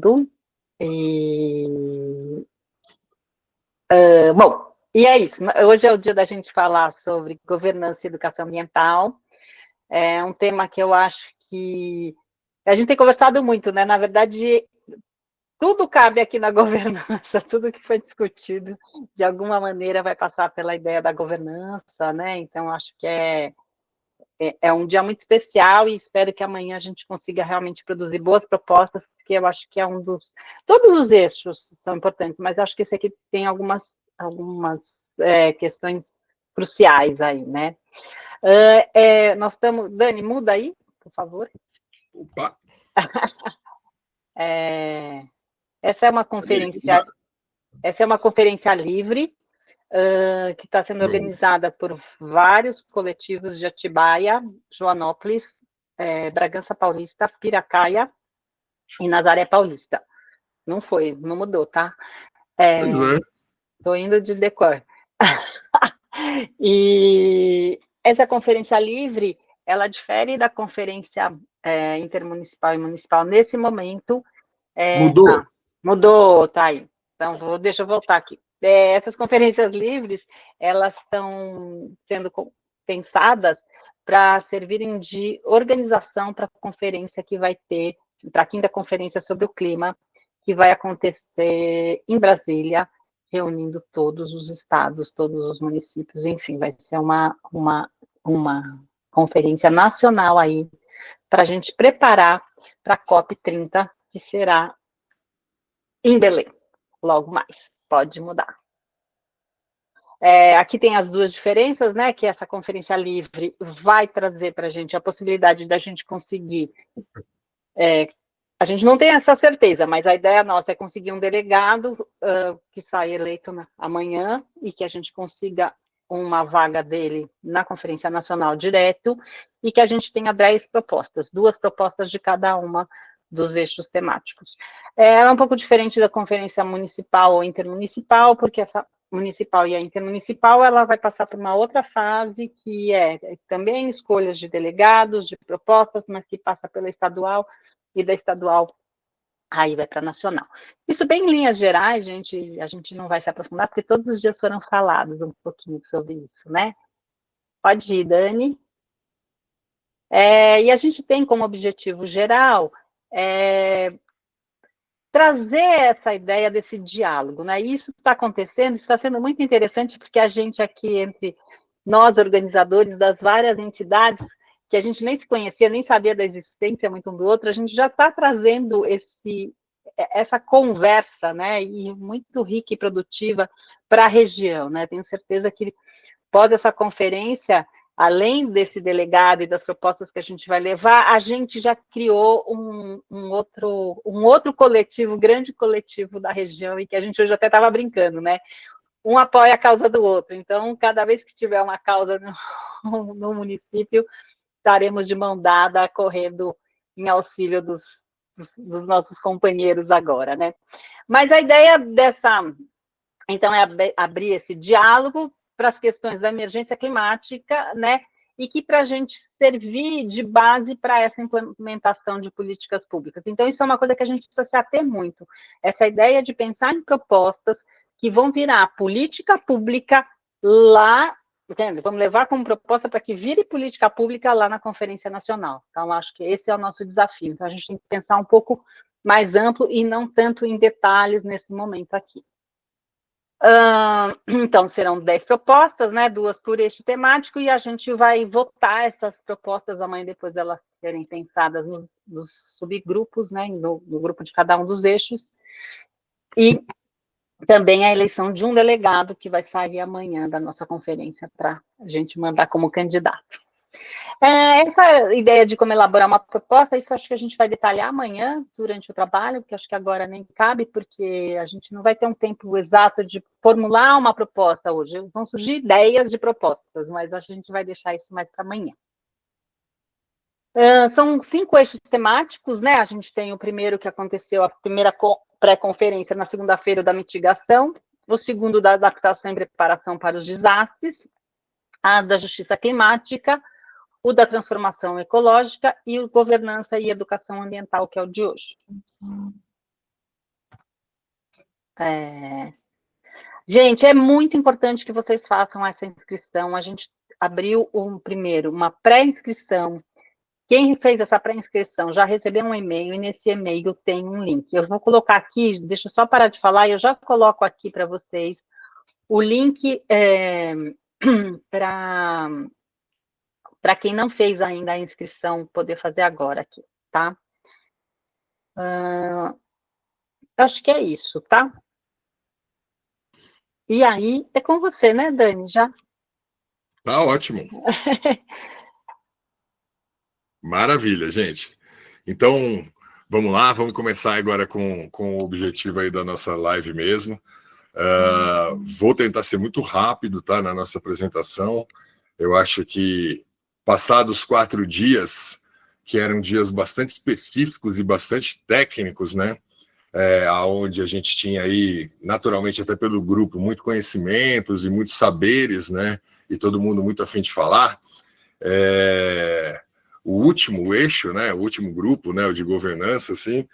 tudo. E, bom, e é isso. Hoje é o dia da gente falar sobre governança e educação ambiental. É um tema que eu acho que a gente tem conversado muito, né? Na verdade, tudo cabe aqui na governança, tudo que foi discutido, de alguma maneira, vai passar pela ideia da governança, né? Então, acho que é um dia muito especial e espero que amanhã a gente consiga realmente produzir boas propostas, porque eu acho que é um dos... Todos os eixos são importantes, mas acho que esse aqui tem algumas questões cruciais aí, né? Nós estamos... Dani, muda aí, por favor. Opa! Essa é uma conferência livre, que está sendo organizada por vários coletivos de Atibaia, Joanópolis, Bragança Paulista, Piracaia e Nazaré Paulista. Não mudou, tá? Estou indo de decor. E essa conferência livre, ela difere da conferência intermunicipal e municipal nesse momento. Mudou? Mudou, tá aí. Então, deixa eu voltar aqui. Essas conferências livres, elas estão sendo pensadas para servirem de organização para a conferência que vai ter, para a 5ª Conferência sobre o Clima, que vai acontecer em Brasília, reunindo todos os estados, todos os municípios, enfim, vai ser uma conferência nacional aí, para a gente preparar para a COP30, que será em Belém, logo mais, pode mudar. Aqui tem as duas diferenças, né, que essa conferência livre vai trazer para a gente a possibilidade da gente conseguir, a gente não tem essa certeza, mas a ideia nossa é conseguir um delegado que saia eleito amanhã e que a gente consiga uma vaga dele na Conferência Nacional direto e que a gente tenha 10 propostas, 2 propostas de cada uma dos eixos temáticos. É um pouco diferente da conferência municipal ou intermunicipal, porque essa municipal e a intermunicipal, ela vai passar por uma outra fase, que é também escolhas de delegados, de propostas, mas que passa pela estadual, e da estadual aí vai para a nacional. Isso bem em linhas gerais, a gente não vai se aprofundar, porque todos os dias foram falados um pouquinho sobre isso, né? Pode ir, Dani. E a gente tem como objetivo geral trazer essa ideia desse diálogo, né? E isso está acontecendo, isso está sendo muito interessante, porque a gente aqui, entre nós, organizadores das várias entidades, que a gente nem se conhecia, nem sabia da existência muito um do outro, a gente já está trazendo essa conversa, né? E muito rica e produtiva para a região, né? Tenho certeza que, após essa conferência, além desse delegado e das propostas que a gente vai levar, a gente já criou um outro coletivo, grande coletivo da região, e que a gente hoje até estava brincando, né? Um apoia a causa do outro. Então, cada vez que tiver uma causa no município, estaremos de mão dada, correndo em auxílio dos nossos companheiros agora, né? Mas a ideia então, é abrir esse diálogo para as questões da emergência climática, né? E que para a gente servir de base para essa implementação de políticas públicas. Então, isso é uma coisa que a gente precisa se ater muito. Essa ideia de pensar em propostas que vão virar política pública lá, entende? Vamos levar como proposta para que vire política pública lá na Conferência Nacional. Então, acho que esse é o nosso desafio. Então, a gente tem que pensar um pouco mais amplo e não tanto em detalhes nesse momento aqui. Então, serão 10 propostas, né, 2 por eixo temático, e a gente vai votar essas propostas amanhã, depois delas serem pensadas nos subgrupos, né, no grupo de cada um dos eixos, e também a eleição de um delegado que vai sair amanhã da nossa conferência para a gente mandar como candidato. Essa ideia de como elaborar uma proposta, isso acho que a gente vai detalhar amanhã, durante o trabalho, porque acho que agora nem cabe, porque a gente não vai ter um tempo exato de formular uma proposta hoje. Vão surgir ideias de propostas, mas a gente vai deixar isso mais para amanhã. São 5 eixos temáticos, né? A gente tem o primeiro que aconteceu, a primeira pré-conferência na segunda-feira da mitigação, o segundo da adaptação e preparação para os desastres, a da justiça climática, o da transformação ecológica e o governança e educação ambiental, que é o de hoje. Gente, é muito importante que vocês façam essa inscrição. A gente abriu primeiro uma pré-inscrição. Quem fez essa pré-inscrição já recebeu um e-mail, e nesse e-mail tem um link. Eu vou colocar aqui, deixa eu só parar de falar, e eu já coloco aqui para vocês o link para quem não fez ainda a inscrição, poder fazer agora aqui, tá? Acho que é isso, tá? E aí, é com você, né, Dani, já? Tá ótimo. Maravilha, gente. Então, vamos lá, vamos começar agora com o objetivo aí da nossa live mesmo. Vou tentar ser muito rápido, tá, na nossa apresentação. Eu acho que, passados 4 dias, que eram dias bastante específicos e bastante técnicos, né, onde a gente tinha aí, naturalmente, até pelo grupo, muito conhecimentos e muitos saberes, né, e todo mundo muito a fim de falar. O último eixo, né, o último grupo, né, o de governança, assim,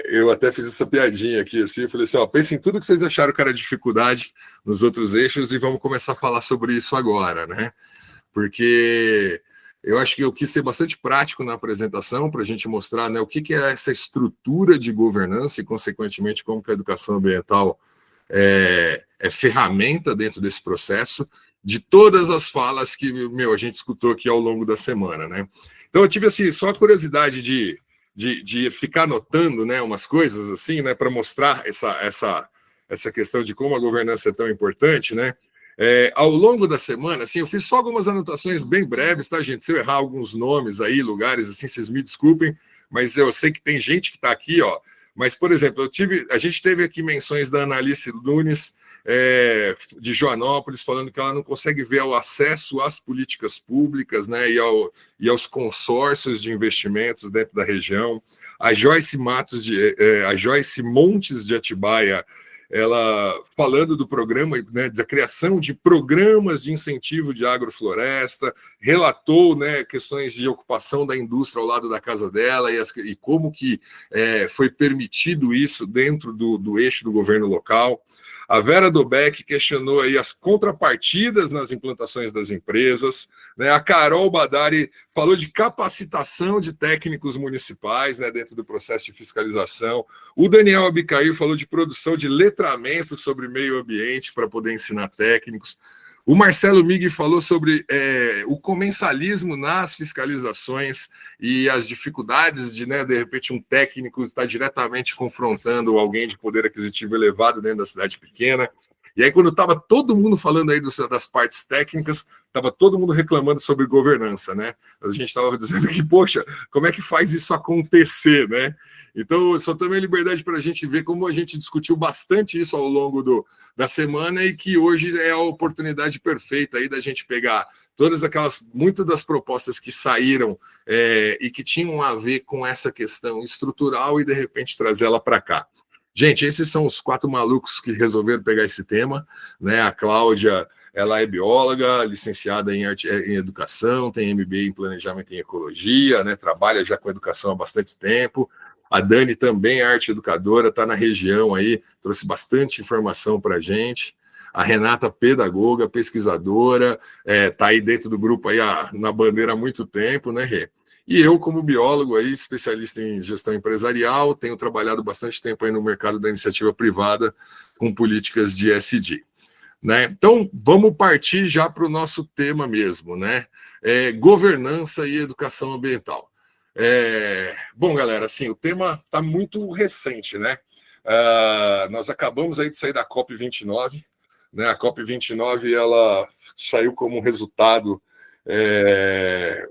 eu até fiz essa piadinha aqui, assim, eu falei assim, pensem em tudo que vocês acharam que era dificuldade nos outros eixos e vamos começar a falar sobre isso agora, né, porque eu acho que eu quis ser bastante prático na apresentação para a gente mostrar, né, o que é essa estrutura de governança e, consequentemente, como que a educação ambiental é ferramenta dentro desse processo, de todas as falas que, a gente escutou aqui ao longo da semana, né? Então, eu tive, assim, só a curiosidade de ficar anotando, né, umas coisas, assim, né, para mostrar essa questão de como a governança é tão importante, né? Ao longo da semana, assim, eu fiz só algumas anotações bem breves, tá, gente? Se eu errar alguns nomes aí, lugares, assim, vocês me desculpem, mas eu sei que tem gente que está aqui, ó. Mas, por exemplo, a gente teve aqui menções da Analice Nunes, de Joanópolis, falando que ela não consegue ver o acesso às políticas públicas, né, e aos consórcios de investimentos dentro da região. A Joyce Montes de Atibaia, ela falando do programa, né, da criação de programas de incentivo de agrofloresta, relatou, né, questões de ocupação da indústria ao lado da casa dela e como que foi permitido isso dentro do eixo do governo local. A Vera Dobeck questionou aí as contrapartidas nas implantações das empresas, né? A Carol Badari falou de capacitação de técnicos municipais, né, dentro do processo de fiscalização. O Daniel Abicair falou de produção de letramento sobre meio ambiente para poder ensinar técnicos. O Marcelo Mig falou sobre o comensalismo nas fiscalizações e as dificuldades de, né, de repente, um técnico estar diretamente confrontando alguém de poder aquisitivo elevado dentro da cidade pequena. E aí, quando estava todo mundo falando aí das partes técnicas, estava todo mundo reclamando sobre governança, né? A gente estava dizendo que, poxa, como é que faz isso acontecer, né? Então, só tomei liberdade para a gente ver como a gente discutiu bastante isso ao longo da semana e que hoje é a oportunidade perfeita aí da gente pegar muitas das propostas que saíram e que tinham a ver com essa questão estrutural e, de repente, trazê-la para cá. Gente, esses são os 4 malucos que resolveram pegar esse tema, né? A Cláudia, ela é bióloga, licenciada em educação, tem MBA em planejamento em ecologia, né? Trabalha já com educação há bastante tempo. A Dani também é arte educadora, está na região aí, trouxe bastante informação para a gente. A Renata, pedagoga, pesquisadora, está aí dentro do grupo aí na bandeira há muito tempo, né, Rê? E eu, como biólogo, aí, especialista em gestão empresarial, tenho trabalhado bastante tempo aí no mercado da iniciativa privada com políticas de ESG. Né? Então, vamos partir já para o nosso tema mesmo, né? Governança e educação ambiental. Bom, galera, assim, o tema está muito recente, né? Nós acabamos aí de sair da COP29, né? A COP29, ela saiu como resultado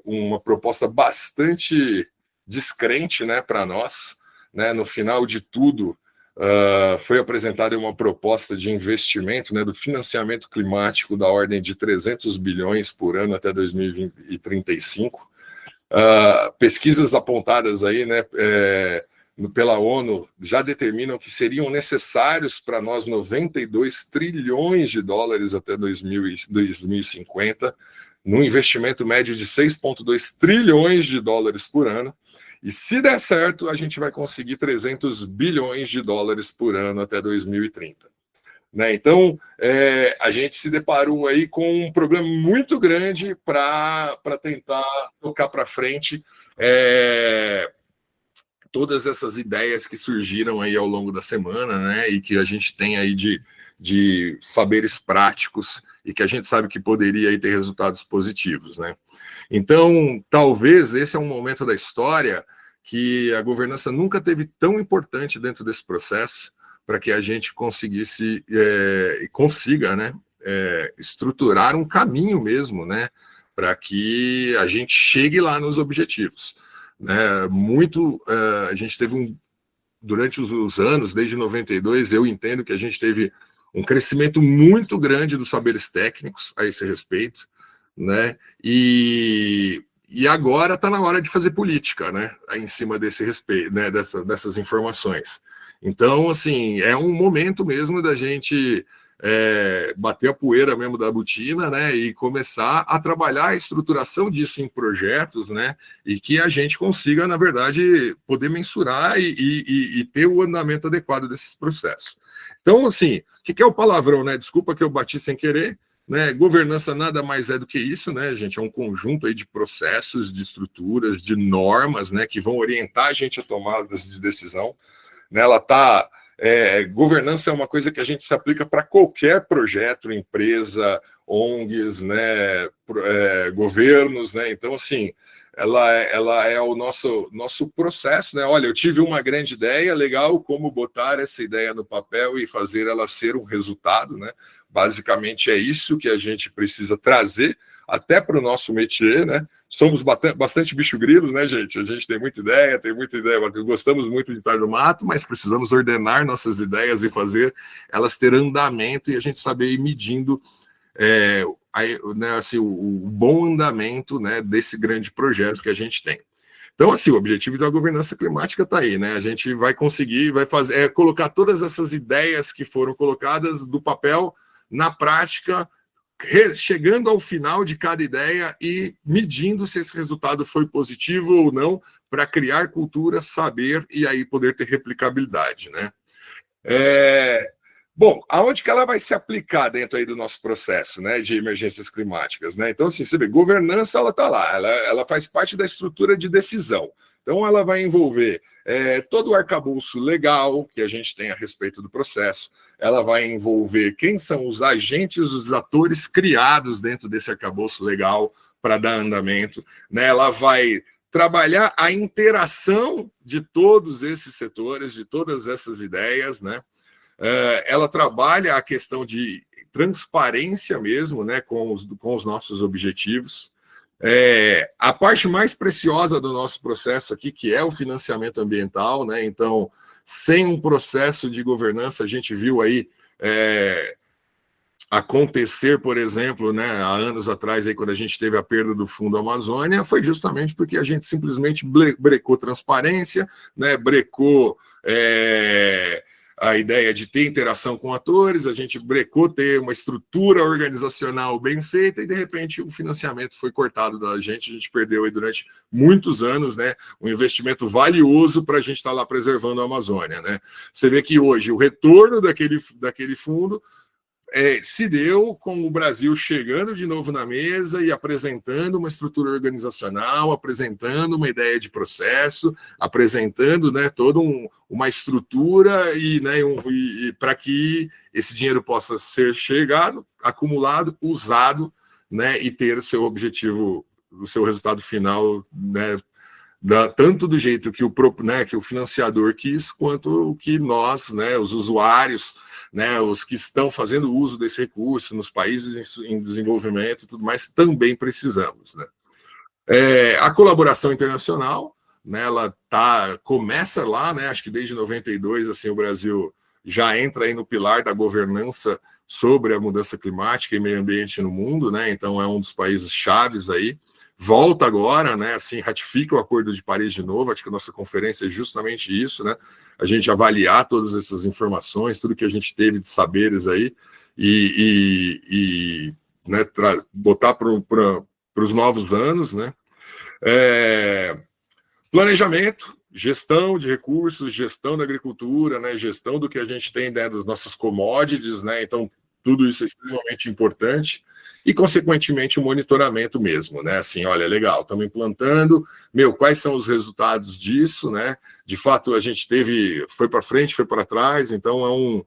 uma proposta bastante descrente, né, para nós, né? No final de tudo, foi apresentada uma proposta de investimento, né, do financiamento climático da ordem de 300 bilhões por ano até 2035. Pesquisas apontadas aí, né, pela ONU já determinam que seriam necessários para nós 92 trilhões de dólares até 2050, num investimento médio de 6,2 trilhões de dólares por ano. E se der certo, a gente vai conseguir 300 bilhões de dólares por ano até 2030. Né? Então, a gente se deparou aí com um problema muito grande para tentar tocar para frente todas essas ideias que surgiram aí ao longo da semana, né? E que a gente tem aí de saberes práticos e que a gente sabe que poderia aí ter resultados positivos, né? Então, talvez esse é um momento da história que a governança nunca teve tão importante dentro desse processo para que a gente conseguisse e consiga, né, estruturar um caminho mesmo, né, para que a gente chegue lá nos objetivos. Né? A gente teve durante os anos, desde 92, eu entendo que a gente teve um crescimento muito grande dos saberes técnicos a esse respeito, né? E agora está na hora de fazer política, né? Em cima desse respeito, né? Dessas informações. Então, assim, é um momento mesmo da gente bater a poeira mesmo da botina, né? E começar a trabalhar a estruturação disso em projetos, né? E que a gente consiga, na verdade, poder mensurar e ter o andamento adequado desses processos. Então, assim, o que é o palavrão, né? Desculpa que eu bati sem querer. Né? Governança nada mais é do que isso, né, gente? É um conjunto aí de processos, de estruturas, de normas, né, que vão orientar a gente a tomadas de decisão. Né? Governança é uma coisa que a gente se aplica para qualquer projeto, empresa, ONGs, né, governos, né? Então, assim, ela é o nosso processo, né? Olha, eu tive uma grande ideia, legal, como botar essa ideia no papel e fazer ela ser um resultado, né? Basicamente é isso que a gente precisa trazer até para o nosso métier, né? Somos bastante bicho-grilos, né, gente? A gente tem muita ideia, gostamos muito de estar no mato, mas precisamos ordenar nossas ideias e fazer elas ter andamento e a gente saber ir medindo né, assim, o bom andamento, né, desse grande projeto que a gente tem. Então, assim, o objetivo da governança climática está aí, né? A gente vai conseguir, colocar todas essas ideias que foram colocadas do papel na prática, chegando ao final de cada ideia e medindo se esse resultado foi positivo ou não, para criar cultura, saber e aí poder ter replicabilidade, né? Bom, aonde que ela vai se aplicar dentro aí do nosso processo, né, de emergências climáticas, né? Então, assim, você vê, governança, ela está lá, ela faz parte da estrutura de decisão. Então, ela vai envolver todo o arcabouço legal que a gente tem a respeito do processo, ela vai envolver quem são os agentes, os atores criados dentro desse arcabouço legal para dar andamento, né? Ela vai trabalhar a interação de todos esses setores, de todas essas ideias, né? Ela trabalha a questão de transparência mesmo, né, com os nossos objetivos. A parte mais preciosa do nosso processo aqui, que é o financiamento ambiental, né? Então, sem um processo de governança, a gente viu aí acontecer, por exemplo, né, há anos atrás, aí, quando a gente teve a perda do Fundo Amazônia, foi justamente porque a gente simplesmente brecou transparência, né, brecou a ideia de ter interação com atores, a gente brecou ter uma estrutura organizacional bem feita e, de repente, o financiamento foi cortado da gente, a gente perdeu aí durante muitos anos, né, um investimento valioso para a gente estar lá preservando a Amazônia, né? Você vê que hoje o retorno daquele fundo se deu com o Brasil chegando de novo na mesa e apresentando uma estrutura organizacional, apresentando uma ideia de processo, apresentando, né, toda uma estrutura e para que esse dinheiro possa ser chegado, acumulado, usado, né, e ter o seu objetivo, o seu resultado final, né, tanto do jeito que o financiador quis, quanto o que nós, né, os usuários, né, os que estão fazendo uso desse recurso nos países em desenvolvimento e tudo mais, também precisamos, né? A colaboração internacional, né, ela começa lá, né, acho que desde 92, assim, o Brasil já entra aí no pilar da governança sobre a mudança climática e meio ambiente no mundo, né? Então é um dos países chaves aí. Volta agora, né, assim, ratifica o Acordo de Paris de novo, acho que a nossa conferência é justamente isso, né, a gente avaliar todas essas informações, tudo que a gente teve de saberes aí, né, botar para os novos anos, né. Planejamento, gestão de recursos, gestão da agricultura, né, gestão do que a gente tem, né, das nossas commodities, né, então tudo isso é extremamente importante e, consequentemente, o monitoramento mesmo, né, assim, olha, legal, estamos implantando, quais são os resultados disso, né, de fato a gente foi para frente, foi para trás, então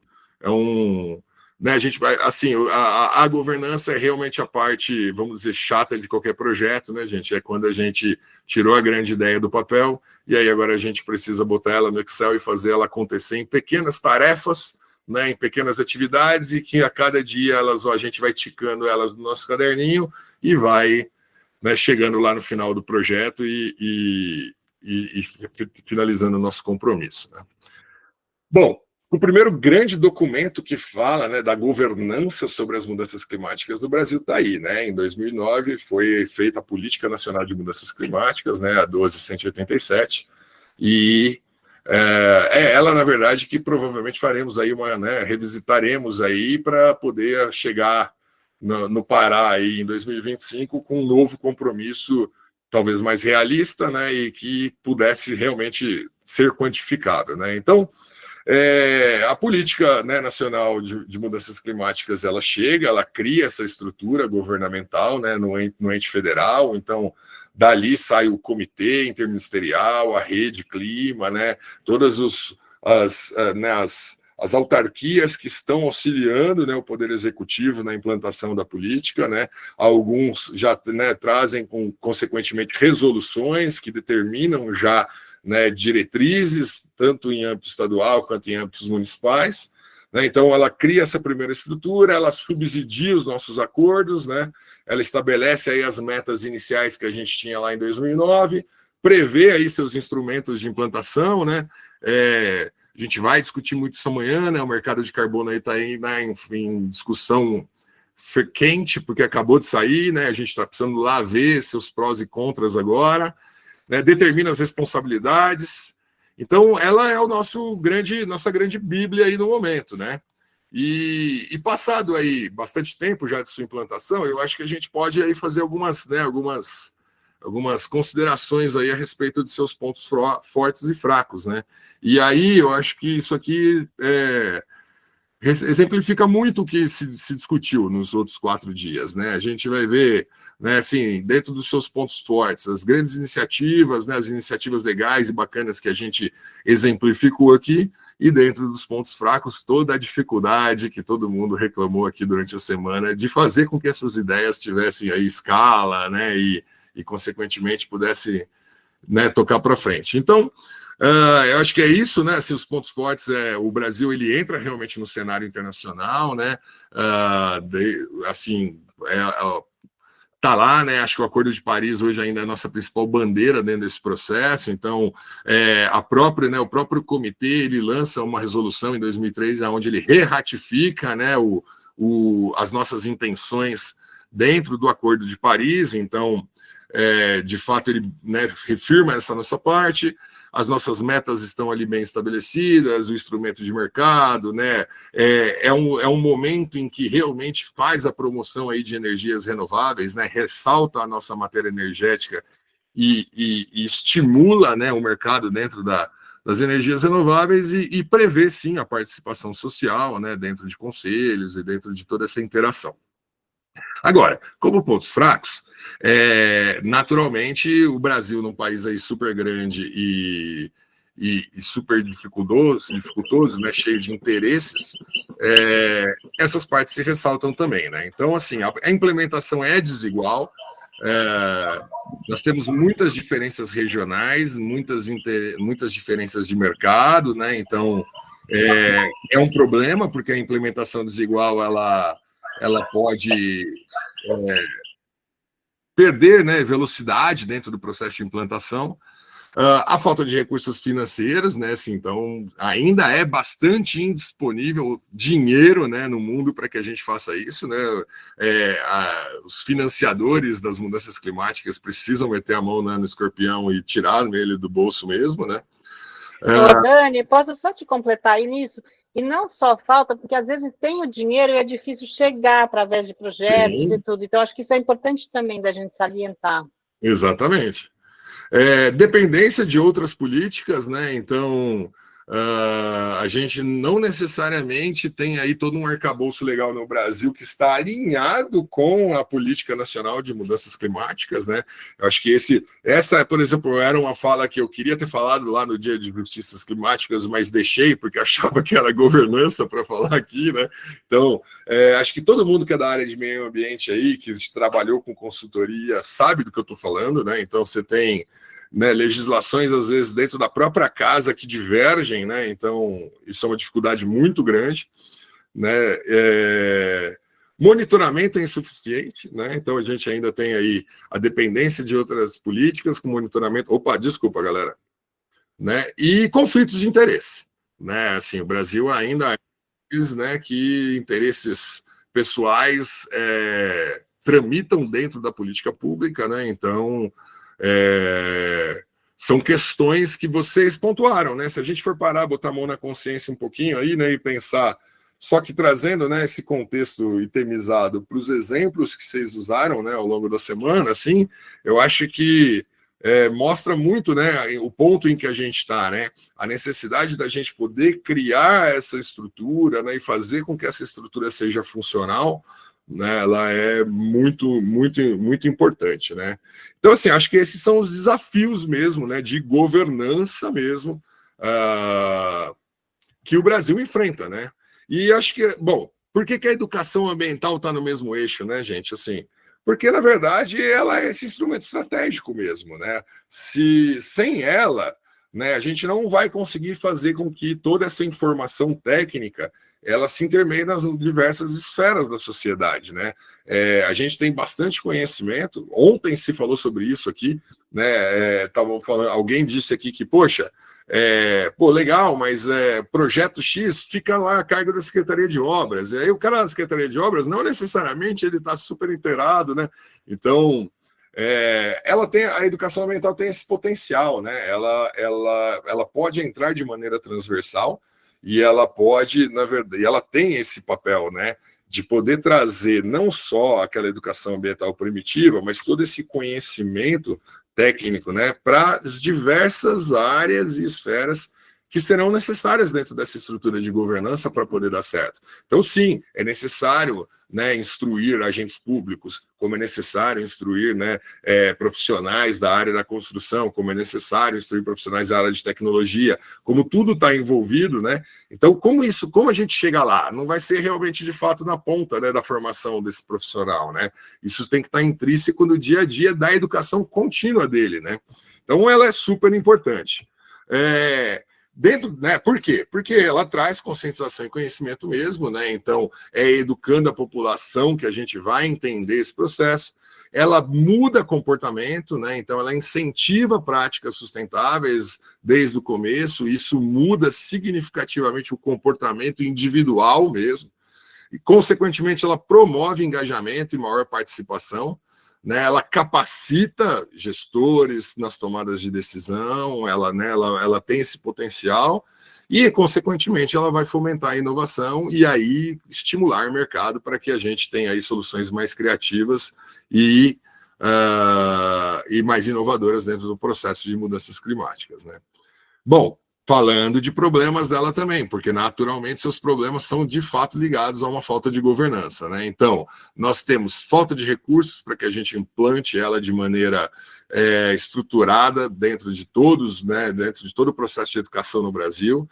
né, a gente vai, assim, a governança é realmente a parte, vamos dizer, chata de qualquer projeto, né, gente? É quando a gente tirou a grande ideia do papel e aí agora a gente precisa botar ela no Excel e fazer ela acontecer em pequenas tarefas, né, em pequenas atividades e que a cada dia a gente vai ticando elas no nosso caderninho e vai, né, chegando lá no final do projeto e finalizando o nosso compromisso, né? Bom, o primeiro grande documento que fala, né, da governança sobre as mudanças climáticas do Brasil está aí, né? Em 2009 foi feita a Política Nacional de Mudanças Climáticas, né, a 12.187, e ela, na verdade, que provavelmente faremos aí revisitaremos aí para poder chegar no Pará aí em 2025 com um novo compromisso, talvez mais realista, né, e que pudesse realmente ser quantificável, né? Então, a política, né, nacional de mudanças climáticas, ela cria essa estrutura governamental, né, no ente federal, então dali sai o comitê interministerial, a rede clima, né, todas as autarquias que estão auxiliando, né, o Poder Executivo na implantação da política, né, alguns já, né, trazem, consequentemente, resoluções que determinam já, né, diretrizes, tanto em âmbito estadual quanto em âmbitos municipais, né? Então, ela cria essa primeira estrutura, ela subsidia os nossos acordos, né? Ela estabelece aí as metas iniciais que a gente tinha lá em 2009, prevê aí seus instrumentos de implantação, né? A gente vai discutir muito isso amanhã, né? O mercado de carbono aí está em discussão quente, porque acabou de sair, né? A gente está precisando lá ver seus prós e contras agora, né, determina as responsabilidades. Então, ela é nossa grande bíblia aí no momento, né? E passado aí bastante tempo já de sua implantação, eu acho que a gente pode aí fazer algumas considerações aí a respeito de seus pontos fortes e fracos, né? E aí eu acho que isso aqui exemplifica muito o que se discutiu nos outros 4 dias, né? A gente vai ver, né, assim, dentro dos seus pontos fortes, as grandes iniciativas, né, as iniciativas legais e bacanas que a gente exemplificou aqui, e dentro dos pontos fracos, toda a dificuldade que todo mundo reclamou aqui durante a semana de fazer com que essas ideias tivessem aí escala, né, e consequentemente pudesse, né, tocar para frente. Então, eu acho que é isso, né? Assim, os pontos fortes o Brasil, ele entra realmente no cenário internacional, né? Tá lá, né? Acho que o Acordo de Paris hoje ainda é a nossa principal bandeira dentro desse processo. Então, o próprio comitê, ele lança uma resolução em 2003, onde ele reratifica, né, as nossas intenções dentro do Acordo de Paris. Então, de fato, ele, né, refirma essa nossa parte. As nossas metas estão ali bem estabelecidas, o instrumento de mercado, né? É um momento em que realmente faz a promoção aí de energias renováveis, né? Ressalta a nossa matéria energética e estimula, né, o mercado dentro das energias renováveis e prevê, sim, a participação social, né, dentro de conselhos e dentro de toda essa interação. Agora, como pontos fracos, naturalmente, o Brasil, num país aí super grande e super dificultoso, né, cheio de interesses, essas partes se ressaltam também, né? Então, assim, a implementação é desigual, nós temos muitas diferenças regionais, muitas diferenças de mercado, né? Então, é um problema, porque a implementação desigual, ela pode perder, né, velocidade dentro do processo de implantação. A falta de recursos financeiros, né, assim, então ainda é bastante indisponível dinheiro, né, no mundo para que a gente faça isso, né? Os financiadores das mudanças climáticas precisam meter a mão, né, no escorpião e tirar ele do bolso mesmo, né? Dani, posso só te completar aí nisso? E não só falta, porque às vezes tem o dinheiro e é difícil chegar através de projetos e tudo. Então, acho que isso é importante também da gente salientar. Exatamente. Dependência de outras políticas, né? Então, a gente não necessariamente tem aí todo um arcabouço legal no Brasil que está alinhado com a política nacional de mudanças climáticas, né? Eu acho que essa, por exemplo, era uma fala que eu queria ter falado lá no Dia de Justiças Climáticas, mas deixei porque achava que era governança para falar aqui, né? Então, acho que todo mundo que é da área de meio ambiente aí, que trabalhou com consultoria, sabe do que eu estou falando, né? Então, você tem, né, legislações, às vezes, dentro da própria casa que divergem, né? Então, isso é uma dificuldade muito grande, né? Monitoramento é insuficiente, né? Então, a gente ainda tem aí a dependência de outras políticas com monitoramento. Opa, desculpa, galera. Né? E conflitos de interesse, né? Assim, o Brasil ainda diz, né, que interesses pessoais tramitam dentro da política pública, né? Então, são questões que vocês pontuaram, né? Se a gente for parar, botar a mão na consciência um pouquinho aí, né, e pensar, só que trazendo, né, esse contexto itemizado para os exemplos que vocês usaram, né, ao longo da semana, assim, eu acho que mostra muito, né, o ponto em que a gente está, né? A necessidade da gente poder criar essa estrutura, né, e fazer com que essa estrutura seja funcional, né, ela é muito, muito, muito importante, né? Então, assim, acho que esses são os desafios mesmo, né, de governança mesmo, que o Brasil enfrenta, né? E acho que, bom, por que a educação ambiental está no mesmo eixo, né, gente? Assim, porque, na verdade, ela é esse instrumento estratégico mesmo, né? Sem ela, né, a gente não vai conseguir fazer com que toda essa informação técnica ela se intermeie nas diversas esferas da sociedade, né? A gente tem bastante conhecimento. Ontem se falou sobre isso aqui, né? Falando, alguém disse aqui que, poxa, legal, mas projeto X fica lá a cargo da Secretaria de Obras. E aí o cara da Secretaria de Obras não necessariamente ele está super inteirado, né? Então, a educação ambiental tem esse potencial, né? Ela pode entrar de maneira transversal e ela pode, na verdade, ela tem esse papel, né, de poder trazer não só aquela educação ambiental primitiva, mas todo esse conhecimento técnico, né, para as diversas áreas e esferas que serão necessárias dentro dessa estrutura de governança para poder dar certo. Então, sim, é necessário, né, instruir agentes públicos, como é necessário instruir, né, profissionais da área da construção, como é necessário instruir profissionais da área de tecnologia, como tudo está envolvido, né? Então, como a gente chega lá? Não vai ser realmente, de fato, na ponta, né, da formação desse profissional, né? Isso tem que estar intrínseco no dia a dia da educação contínua dele, né? Então, ela é super importante. Né, por quê? Porque ela traz conscientização e conhecimento mesmo, né? Então, educando a população que a gente vai entender esse processo. Ela muda comportamento, né? Então, ela incentiva práticas sustentáveis desde o começo. Isso muda significativamente o comportamento individual mesmo. E, consequentemente, ela promove engajamento e maior participação. Né, ela capacita gestores nas tomadas de decisão, ela tem esse potencial e, consequentemente, ela vai fomentar a inovação e aí estimular o mercado para que a gente tenha aí soluções mais criativas e mais inovadoras dentro do processo de mudanças climáticas, né? Bom, falando de problemas dela também, porque naturalmente seus problemas são de fato ligados a uma falta de governança, né? Então, nós temos falta de recursos para que a gente implante ela de maneira estruturada dentro de todos, né? Dentro de todo o processo de educação no Brasil.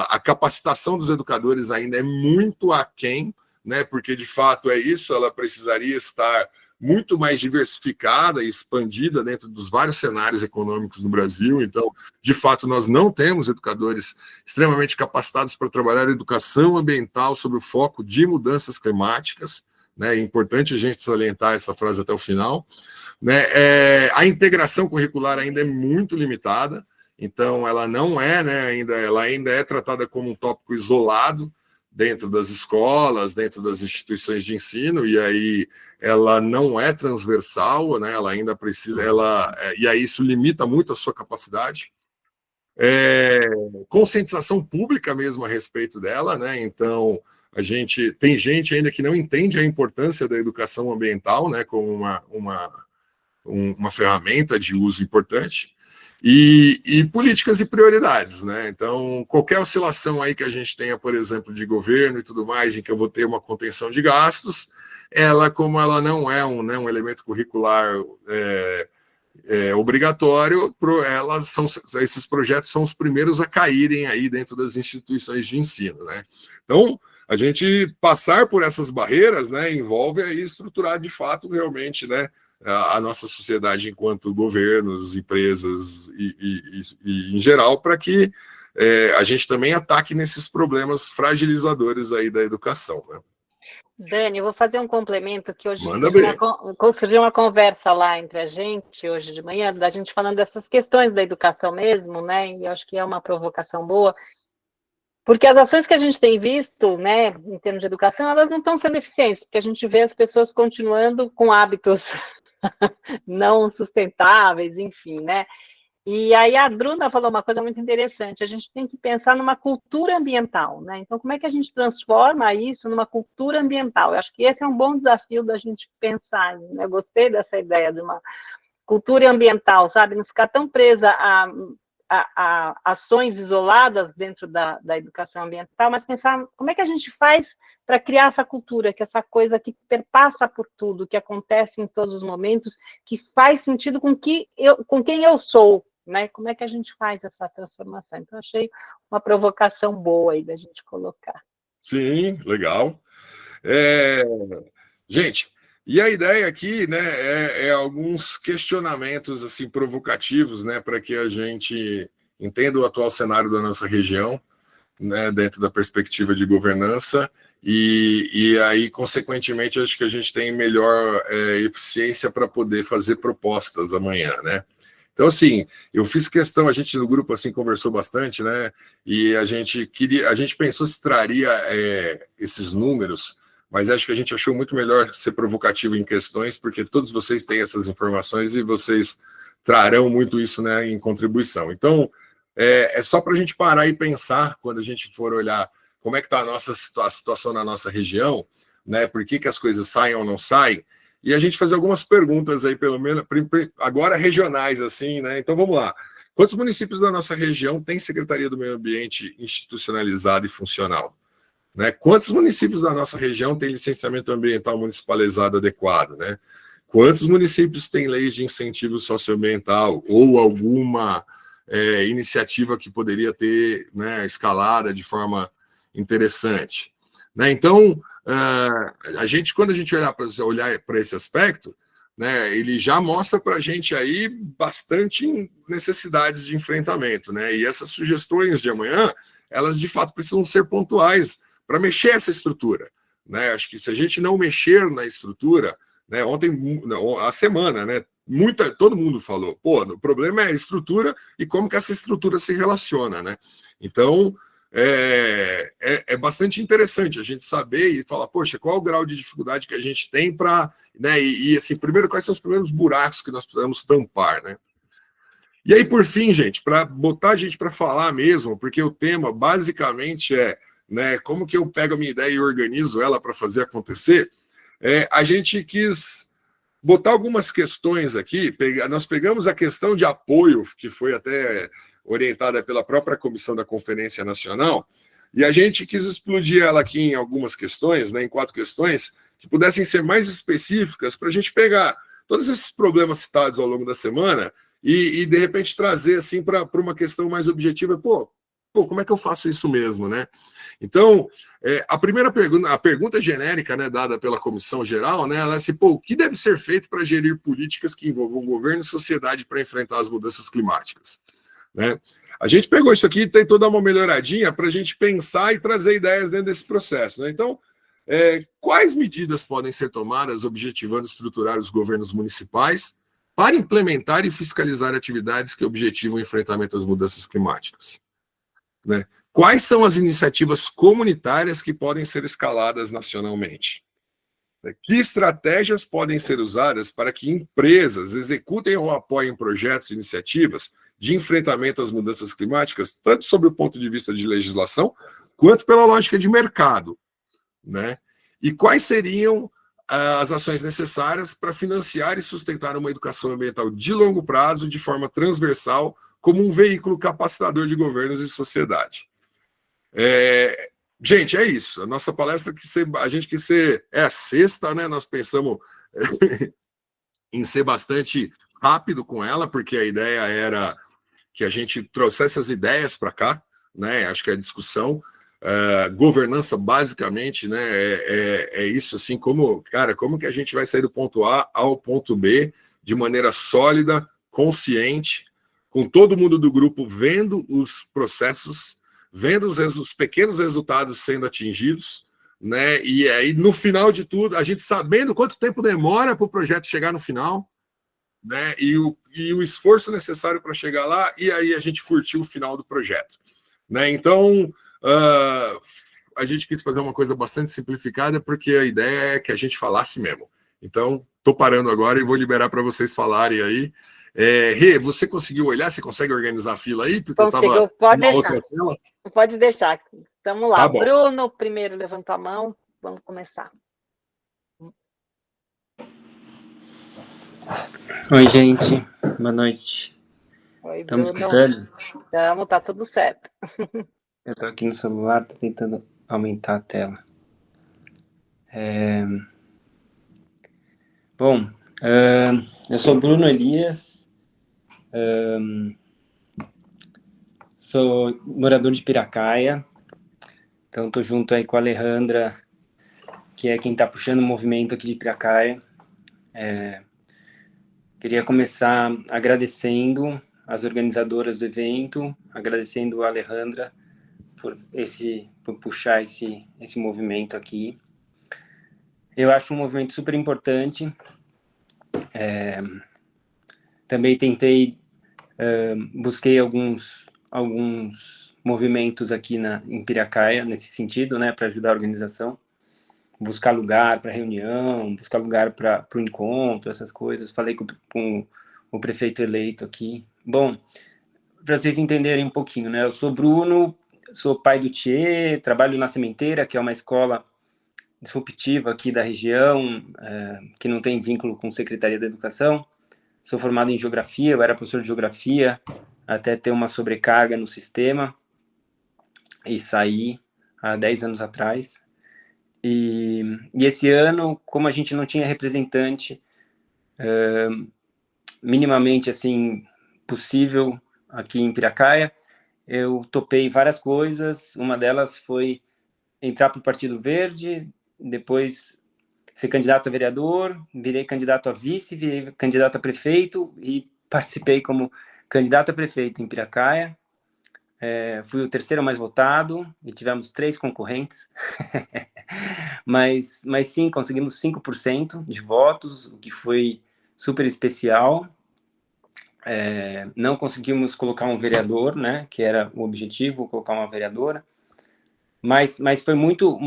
A capacitação dos educadores ainda é muito aquém, né? Porque de fato é isso, ela precisaria estar muito mais diversificada e expandida dentro dos vários cenários econômicos no Brasil. Então, de fato, nós não temos educadores extremamente capacitados para trabalhar a educação ambiental sob o foco de mudanças climáticas, né? É importante a gente salientar essa frase até o final, né? A integração curricular ainda é muito limitada, então ela não é, né, ela ainda é tratada como um tópico isolado dentro das escolas, dentro das instituições de ensino, e aí ela não é transversal, né? Ela ainda precisa, e aí isso limita muito a sua capacidade. Conscientização pública mesmo a respeito dela, né? Então, tem gente ainda que não entende a importância da educação ambiental, né, como uma ferramenta de uso importante, e políticas e prioridades, né? Então, qualquer oscilação aí que a gente tenha, por exemplo, de governo e tudo mais, em que eu vou ter uma contenção de gastos, ela, como ela não é um elemento curricular obrigatório, esses projetos são os primeiros a caírem aí dentro das instituições de ensino, né? Então, a gente passar por essas barreiras, né, envolve aí estruturar de fato realmente, né, a nossa sociedade enquanto governos, empresas e em geral, para que a gente também ataque nesses problemas fragilizadores aí da educação, né? Dani, eu vou fazer um complemento que hoje surgiu uma conversa lá entre a gente, hoje de manhã, da gente falando dessas questões da educação mesmo, né, e eu acho que é uma provocação boa, porque as ações que a gente tem visto, né, em termos de educação, elas não estão sendo eficientes, porque a gente vê as pessoas continuando com hábitos não sustentáveis, enfim, né? E aí a Bruna falou uma coisa muito interessante, a gente tem que pensar numa cultura ambiental, né? Então, como é que a gente transforma isso numa cultura ambiental? Eu acho que esse é um bom desafio da gente pensar, né? Eu gostei dessa ideia de uma cultura ambiental, sabe? Não ficar tão presa a ações isoladas dentro da educação ambiental, mas pensar como é que a gente faz para criar essa cultura, que essa coisa que perpassa por tudo, que acontece em todos os momentos, que faz sentido com quem eu sou, né? Como é que a gente faz essa transformação? Então, achei uma provocação boa aí da gente colocar. Sim, legal. Gente, e a ideia aqui, né, é alguns questionamentos assim provocativos, né, para que a gente entenda o atual cenário da nossa região, né, dentro da perspectiva de governança, e aí, consequentemente, acho que a gente tem melhor eficiência para poder fazer propostas amanhã, né? Então, assim, eu fiz questão, a gente no grupo assim conversou bastante, né? E a gente pensou se traria esses números, mas acho que a gente achou muito melhor ser provocativo em questões, porque todos vocês têm essas informações e vocês trarão muito isso, né, em contribuição. Então, é só para a gente parar e pensar, quando a gente for olhar como é que está a situação na nossa região, né, por que as coisas saem ou não saem, e a gente fazer algumas perguntas aí, pelo menos, agora regionais, assim, né? Então, vamos lá. Quantos municípios da nossa região têm Secretaria do Meio Ambiente institucionalizada e funcional? Né? Quantos municípios da nossa região têm licenciamento ambiental municipalizado adequado, né? Quantos municípios têm leis de incentivo socioambiental ou alguma iniciativa que poderia ter, né, escalada de forma interessante, né? Então, quando a gente olhar para esse aspecto, né, ele já mostra para a gente aí bastante necessidades de enfrentamento, né? E essas sugestões de amanhã, elas de fato precisam ser pontuais para mexer essa estrutura, né? Acho que se a gente não mexer na estrutura, né, a semana, né, todo mundo falou, pô, o problema é a estrutura e como que essa estrutura se relaciona, né? Então, é bastante interessante a gente saber e falar, poxa, qual é o grau de dificuldade que a gente tem para, né, assim, primeiro, quais são os primeiros buracos que nós precisamos tampar, né? E aí, por fim, gente, para botar a gente para falar mesmo, porque o tema basicamente né, como que eu pego a minha ideia e organizo ela para fazer acontecer, a gente quis botar algumas questões aqui. Nós pegamos a questão de apoio, que foi até orientada pela própria comissão da Conferência Nacional, e a gente quis explodir ela aqui em algumas questões, né, em 4 questões, que pudessem ser mais específicas para a gente pegar todos esses problemas citados ao longo da semana e de repente trazer assim para uma questão mais objetiva. Pô, como é que eu faço isso mesmo, né? Então, a primeira pergunta, a pergunta genérica, né, dada pela comissão geral, né, ela é assim, pô, o que deve ser feito para gerir políticas que envolvam governo e sociedade para enfrentar as mudanças climáticas, né? A gente pegou isso aqui e tentou dar uma melhoradinha para a gente pensar e trazer ideias dentro desse processo, né? Então, quais medidas podem ser tomadas objetivando estruturar os governos municipais para implementar e fiscalizar atividades que objetivam o enfrentamento às mudanças climáticas, né? Quais são as iniciativas comunitárias que podem ser escaladas nacionalmente? Que estratégias podem ser usadas para que empresas executem ou apoiem projetos e iniciativas de enfrentamento às mudanças climáticas, tanto sob o ponto de vista de legislação, quanto pela lógica de mercado, né? E quais seriam as ações necessárias para financiar e sustentar uma educação ambiental de longo prazo, de forma transversal, como um veículo capacitador de governos e sociedade. Gente, é isso. A nossa palestra, a gente quis ser, é a sexta, né? Nós pensamos em ser bastante rápido com ela, porque a ideia era que a gente trouxesse as ideias para cá, né? Acho que a discussão, governança basicamente, né? É isso, assim, como que a gente vai sair do ponto A ao ponto B de maneira sólida, consciente, com todo mundo do grupo vendo os processos, vendo os pequenos resultados sendo atingidos, né? E aí, no final de tudo, a gente sabendo quanto tempo demora para o projeto chegar no final, né? E o esforço necessário para chegar lá, e aí a gente curtiu o final do projeto, né? Então, a gente quis fazer uma coisa bastante simplificada, porque a ideia é que a gente falasse mesmo. Então, estou parando agora e vou liberar para vocês falarem aí. Rê, você conseguiu olhar? Você consegue organizar a fila aí? Porque Consigo, eu estava pode na deixar. outra tela. Pode deixar. Vamos lá. Tá bom. Bruno, primeiro levantou a mão. Vamos começar. Oi, gente. Boa noite. Oi, Estamos Bruno. escutando? Estamos, tá tudo certo. Eu tô aqui no celular, tô tentando aumentar a tela. Bom, eu sou Bruno Elias, sou morador de Piracaia, então tô junto aí com a Alejandra, que é quem tá puxando o movimento aqui de Piracaia. Queria começar agradecendo as organizadoras do evento, agradecendo a Alejandra por puxar esse movimento aqui. Eu acho um movimento super importante. Também busquei alguns movimentos aqui em Piracaia, nesse sentido, né, para ajudar a organização. Buscar lugar para reunião, buscar lugar para o encontro, essas coisas. Falei com o prefeito eleito aqui. Bom, para vocês entenderem um pouquinho, né, eu sou Bruno, sou pai do Thier, trabalho na Sementeira, que é uma escola disruptiva aqui da região, que não tem vínculo com a Secretaria da Educação. Sou formado em Geografia, eu era professor de Geografia, até ter uma sobrecarga no sistema, e saí há 10 anos atrás. E esse ano, como a gente não tinha representante minimamente assim, possível aqui em Piracaia, eu topei várias coisas. Uma delas foi entrar para o Partido Verde, depois ser candidato a vereador, virei candidato a vice, virei candidato a prefeito e participei como candidato a prefeito em Piracaia. Fui o terceiro mais votado e tivemos 3 concorrentes, mas sim, conseguimos 5% de votos, o que foi super especial. Não conseguimos colocar um vereador, né, que era o objetivo, colocar uma vereadora, mas foi muito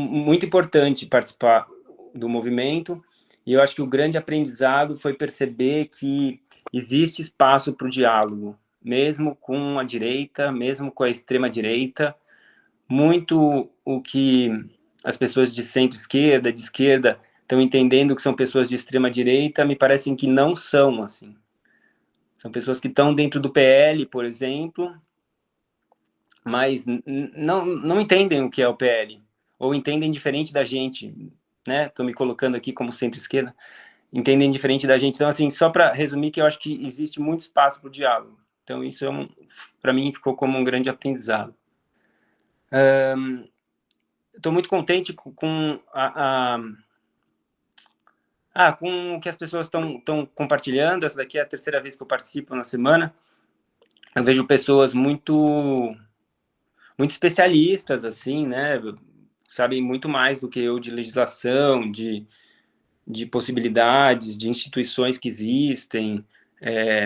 importante participar do movimento, e eu acho que o grande aprendizado foi perceber que existe espaço para o diálogo, mesmo com a direita, mesmo com a extrema-direita. Muito o que as pessoas de centro-esquerda, de esquerda, estão entendendo que são pessoas de extrema-direita, me parecem que não são, assim. São pessoas que estão dentro do PL, por exemplo, mas não entendem o que é o PL, ou entendem diferente da gente, né? Estou me colocando aqui como centro-esquerda, entendem diferente da gente. Então, assim, só para resumir, que eu acho que existe muito espaço para o diálogo. Então, isso para mim ficou como um grande aprendizado. Estou muito contente com com o que as pessoas estão compartilhando. Essa daqui é a terceira vez que eu participo na semana. Eu vejo pessoas muito especialistas, assim, né? Sabem muito mais do que eu de legislação, de possibilidades, de instituições que existem.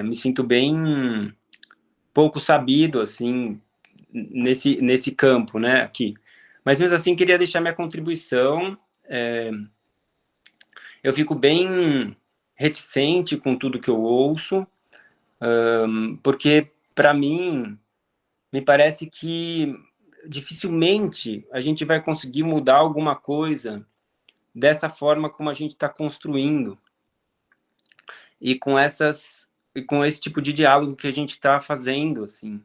Me sinto bem pouco sabido, assim, nesse campo, né, aqui. Mas, mesmo assim, queria deixar minha contribuição. Eu fico bem reticente com tudo que eu ouço, porque, para mim, me parece que dificilmente a gente vai conseguir mudar alguma coisa dessa forma como a gente está construindo e com esse tipo de diálogo que a gente está fazendo, assim.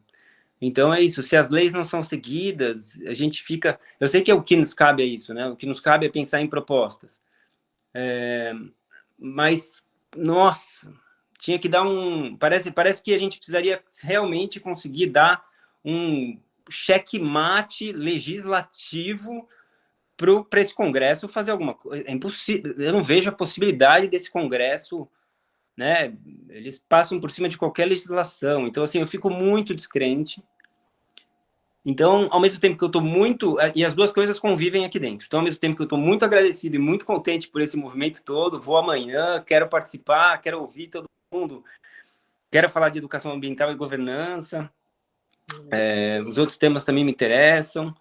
Então é isso, se as leis não são seguidas, a gente fica... Eu sei que o que nos cabe é isso, né? O que nos cabe é pensar em propostas. Mas, nossa, tinha que dar Parece que a gente precisaria realmente conseguir dar um checkmate legislativo para esse Congresso fazer alguma coisa. É impossível, eu não vejo a possibilidade desse Congresso, né? Eles passam por cima de qualquer legislação. Então, assim, eu fico muito descrente. Então, ao mesmo tempo que eu estou muito... E as duas coisas convivem aqui dentro. Então, ao mesmo tempo que eu estou muito agradecido e muito contente por esse movimento todo, vou amanhã, quero participar, quero ouvir todo mundo, quero falar de educação ambiental e governança, os outros temas também me interessam.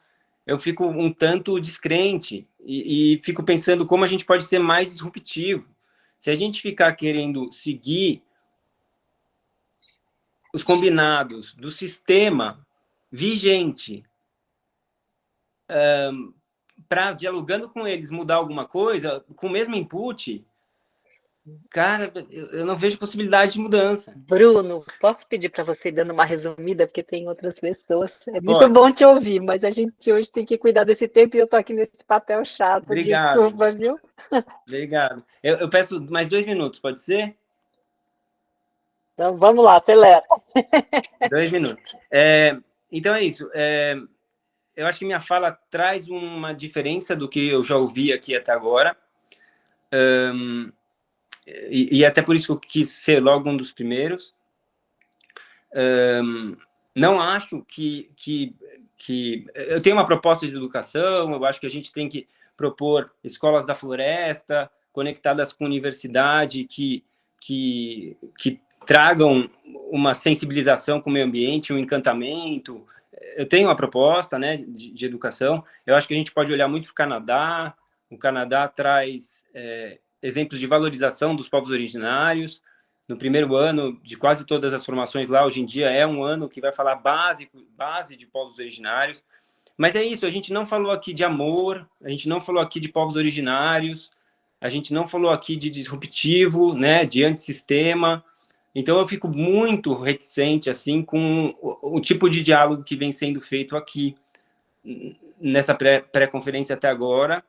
Eu fico um tanto descrente e fico pensando como a gente pode ser mais disruptivo. Se a gente ficar querendo seguir os combinados do sistema vigente, para, dialogando com eles, mudar alguma coisa, com o mesmo input, cara, eu não vejo possibilidade de mudança. Bruno, posso pedir para você ir dando uma resumida, porque tem outras pessoas. É muito Pode. bom te ouvir, mas a gente hoje tem que cuidar desse tempo e eu estou aqui nesse papel chato. Obrigado. Desculpa, viu? Obrigado. Eu peço mais 2 minutos, pode ser? Então, vamos lá, acelera. 2 minutos. Então é isso. Eu acho que minha fala traz uma diferença do que eu já ouvi aqui até agora. E até por isso que eu quis ser logo um dos primeiros. Não acho que eu tenho uma proposta de educação, eu acho que a gente tem que propor escolas da floresta, conectadas com universidade, que tragam uma sensibilização com o meio ambiente, um encantamento. Eu tenho uma proposta, né, de educação. Eu acho que a gente pode olhar muito para o Canadá. O Canadá traz exemplos de valorização dos povos originários. No primeiro ano de quase todas as formações lá, hoje em dia, é um ano que vai falar base de povos originários. Mas é isso, a gente não falou aqui de amor, a gente não falou aqui de povos originários, a gente não falou aqui de disruptivo, né, de antissistema. Então, eu fico muito reticente, assim, com o tipo de diálogo que vem sendo feito aqui, nessa pré-conferência até agora.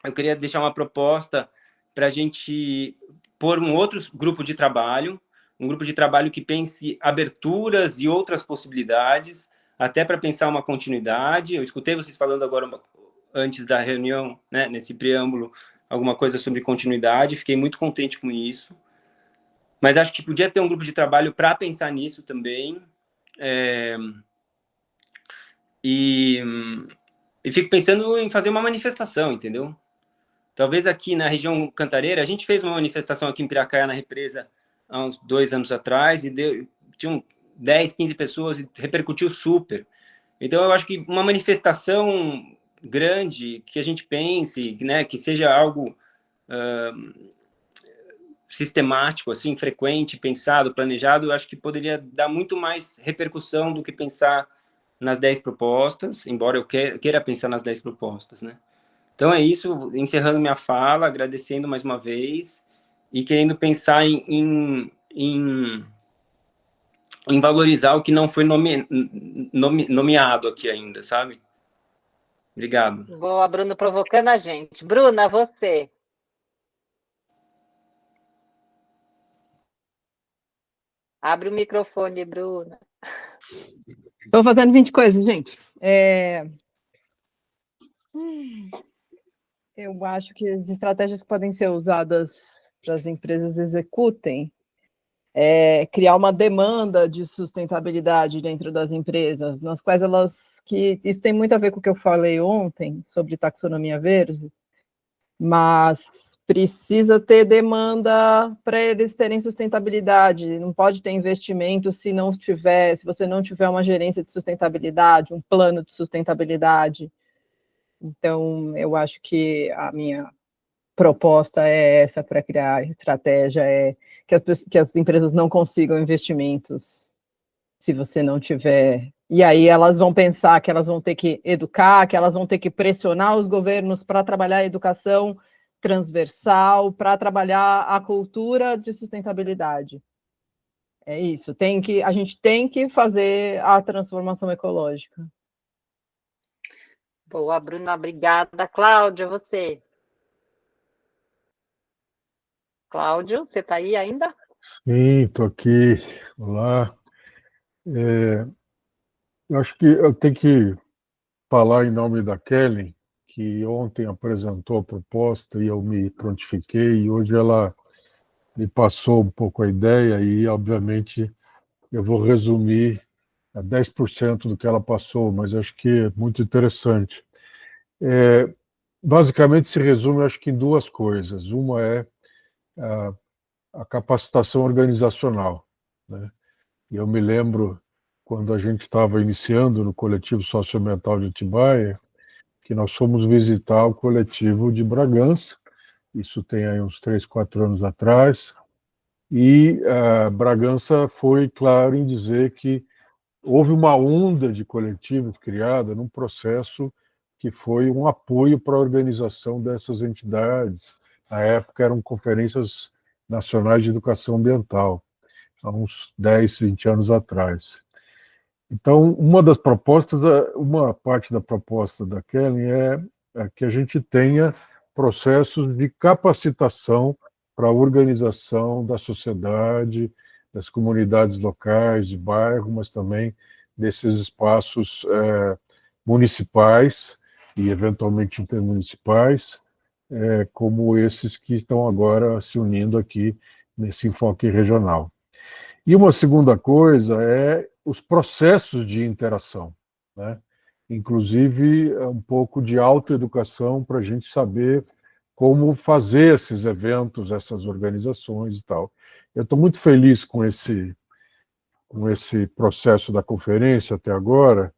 Eu queria deixar uma proposta para a gente pôr um outro grupo de trabalho, um grupo de trabalho que pense aberturas e outras possibilidades, até para pensar uma continuidade. Eu escutei vocês falando agora, antes da reunião, né, nesse preâmbulo, alguma coisa sobre continuidade, fiquei muito contente com isso. Mas acho que podia ter um grupo de trabalho para pensar nisso também. E fico pensando em fazer uma manifestação, entendeu? Talvez aqui na região Cantareira, a gente fez uma manifestação aqui em Piracaia, na represa, há uns 2 anos atrás, e tinham 10, 15 pessoas, e repercutiu super. Então, eu acho que uma manifestação grande, que a gente pense, né, que seja algo sistemático, assim, frequente, pensado, planejado, eu acho que poderia dar muito mais repercussão do que pensar nas 10 propostas, embora eu queira pensar nas 10 propostas, né? Então é isso, encerrando minha fala, agradecendo mais uma vez e querendo pensar em valorizar o que não foi nomeado aqui ainda, sabe? Obrigado. Boa, Bruno, provocando a gente. Bruna, você. Abre o microfone, Bruna. Estou fazendo 20 coisas, gente. Eu acho que as estratégias que podem ser usadas para as empresas executem criar uma demanda de sustentabilidade dentro das empresas, nas quais isso tem muito a ver com o que eu falei ontem sobre taxonomia verde, mas precisa ter demanda para eles terem sustentabilidade, não pode ter investimento se você não tiver uma gerência de sustentabilidade, um plano de sustentabilidade. Então, eu acho que a minha proposta é essa para criar estratégia, que as empresas não consigam investimentos se você não tiver E aí elas vão pensar que elas vão ter que educar, que elas vão ter que pressionar os governos para trabalhar a educação transversal, para trabalhar a cultura de sustentabilidade. É isso, a gente tem que fazer a transformação ecológica. Boa, Bruna, obrigada. Cláudia, você? Cláudio, você está aí ainda? Sim, estou aqui. Olá. Eu acho que eu tenho que falar em nome da Kelly, que ontem apresentou a proposta e eu me prontifiquei, e hoje ela me passou um pouco a ideia e, obviamente, eu vou resumir a 10% do que ela passou, mas acho que é muito interessante. Basicamente, se resume, acho que, em duas coisas. Uma é a capacitação organizacional, né? E eu me lembro, quando a gente estava iniciando no coletivo socioambiental de Atibaia, que nós fomos visitar o coletivo de Bragança, isso tem aí uns 3, 4 anos atrás, e Bragança foi claro em dizer que houve uma onda de coletivos criada num processo que foi um apoio para a organização dessas entidades. Na época eram conferências nacionais de educação ambiental, há uns 10, 20 anos atrás. Então, uma parte da proposta da Kelly é que a gente tenha processos de capacitação para a organização da sociedade, das comunidades locais, de bairro, mas também desses espaços municipais e, eventualmente, intermunicipais, como esses que estão agora se unindo aqui nesse enfoque regional. E uma segunda coisa é os processos de interação, né? Inclusive um pouco de autoeducação para a gente saber como fazer esses eventos, essas organizações e tal. Eu estou muito feliz com esse processo da conferência até agora,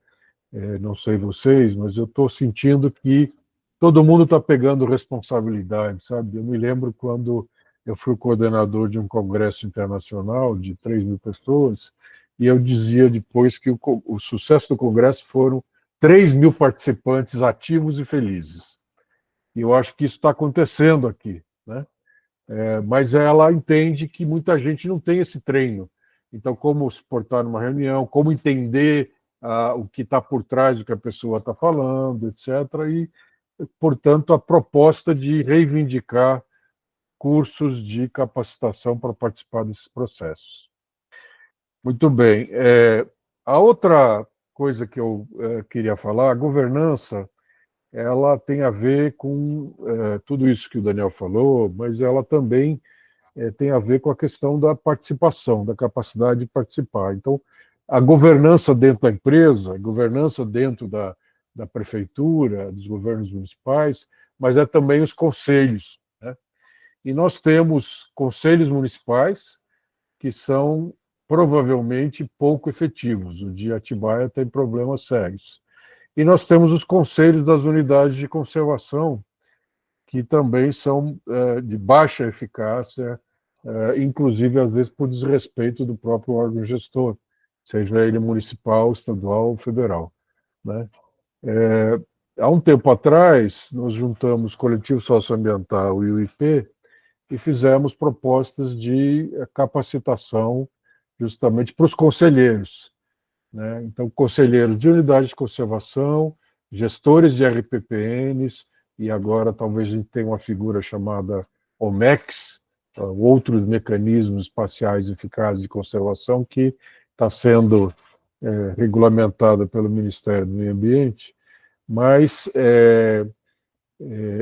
não sei vocês, mas eu estou sentindo que todo mundo está pegando responsabilidade, sabe? Eu me lembro quando eu fui coordenador de um congresso internacional de 3.000 pessoas, e eu dizia depois que o sucesso do congresso foram 3.000 participantes ativos e felizes. E eu acho que isso está acontecendo aqui, né? Mas ela entende que muita gente não tem esse treino. Então, como se portar numa reunião, como entender o que está por trás do que a pessoa está falando, etc. E, portanto, a proposta de reivindicar cursos de capacitação para participar desses processos. Muito bem. A outra coisa que eu queria falar, a governança, ela tem a ver com tudo isso que o Daniel falou, mas ela também tem a ver com a questão da participação, da capacidade de participar. Então, a governança dentro da empresa, a governança dentro da prefeitura, dos governos municipais, mas é também os conselhos, né? E nós temos conselhos municipais que são provavelmente pouco efetivos. O de Atibaia tem problemas sérios. E nós temos os conselhos das unidades de conservação, que também são de baixa eficácia, inclusive, às vezes, por desrespeito do próprio órgão gestor, seja ele municipal, estadual ou federal, né? Há um tempo atrás, nós juntamos o Coletivo Socioambiental e o IP e fizemos propostas de capacitação justamente para os conselheiros, né? Então, conselheiros de unidade de conservação, gestores de RPPNs, e agora talvez a gente tenha uma figura chamada OMEX, outros mecanismos espaciais eficazes de conservação, que está sendo regulamentada pelo Ministério do Meio Ambiente, mas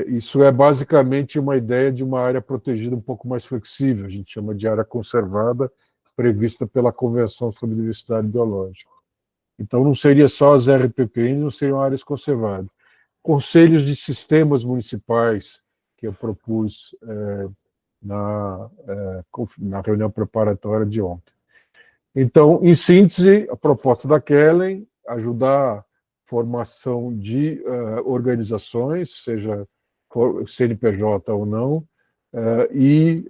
isso é basicamente uma ideia de uma área protegida um pouco mais flexível, a gente chama de área conservada, prevista pela Convenção sobre Diversidade Biológica. Então, não seria só as RPPN, não seriam áreas conservadas. Conselhos de sistemas municipais, que eu propus na reunião preparatória de ontem. Então, em síntese, a proposta da Kellen, ajudar a formação de organizações, seja CNPJ ou não, e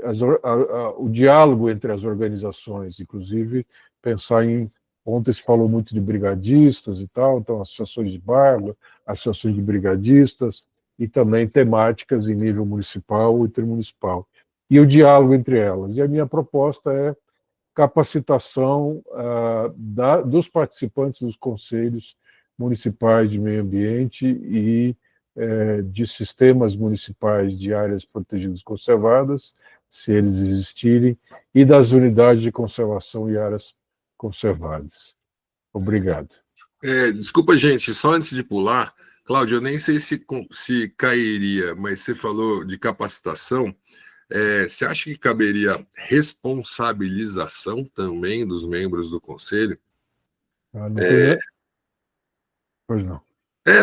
o diálogo entre as organizações, inclusive pensar em Ontem se falou muito de brigadistas e tal, então associações de bairro, associações de brigadistas, e também temáticas em nível municipal e intermunicipal. E o diálogo entre elas. E a minha proposta é capacitação dos participantes dos conselhos municipais de meio ambiente e de sistemas municipais de áreas protegidas e conservadas, se eles existirem, e das unidades de conservação e áreas conservadas. Obrigado. Desculpa, gente, só antes de pular, Cláudio, eu nem sei se cairia, mas você falou de capacitação. Você acha que caberia responsabilização também dos membros do conselho? Pois não.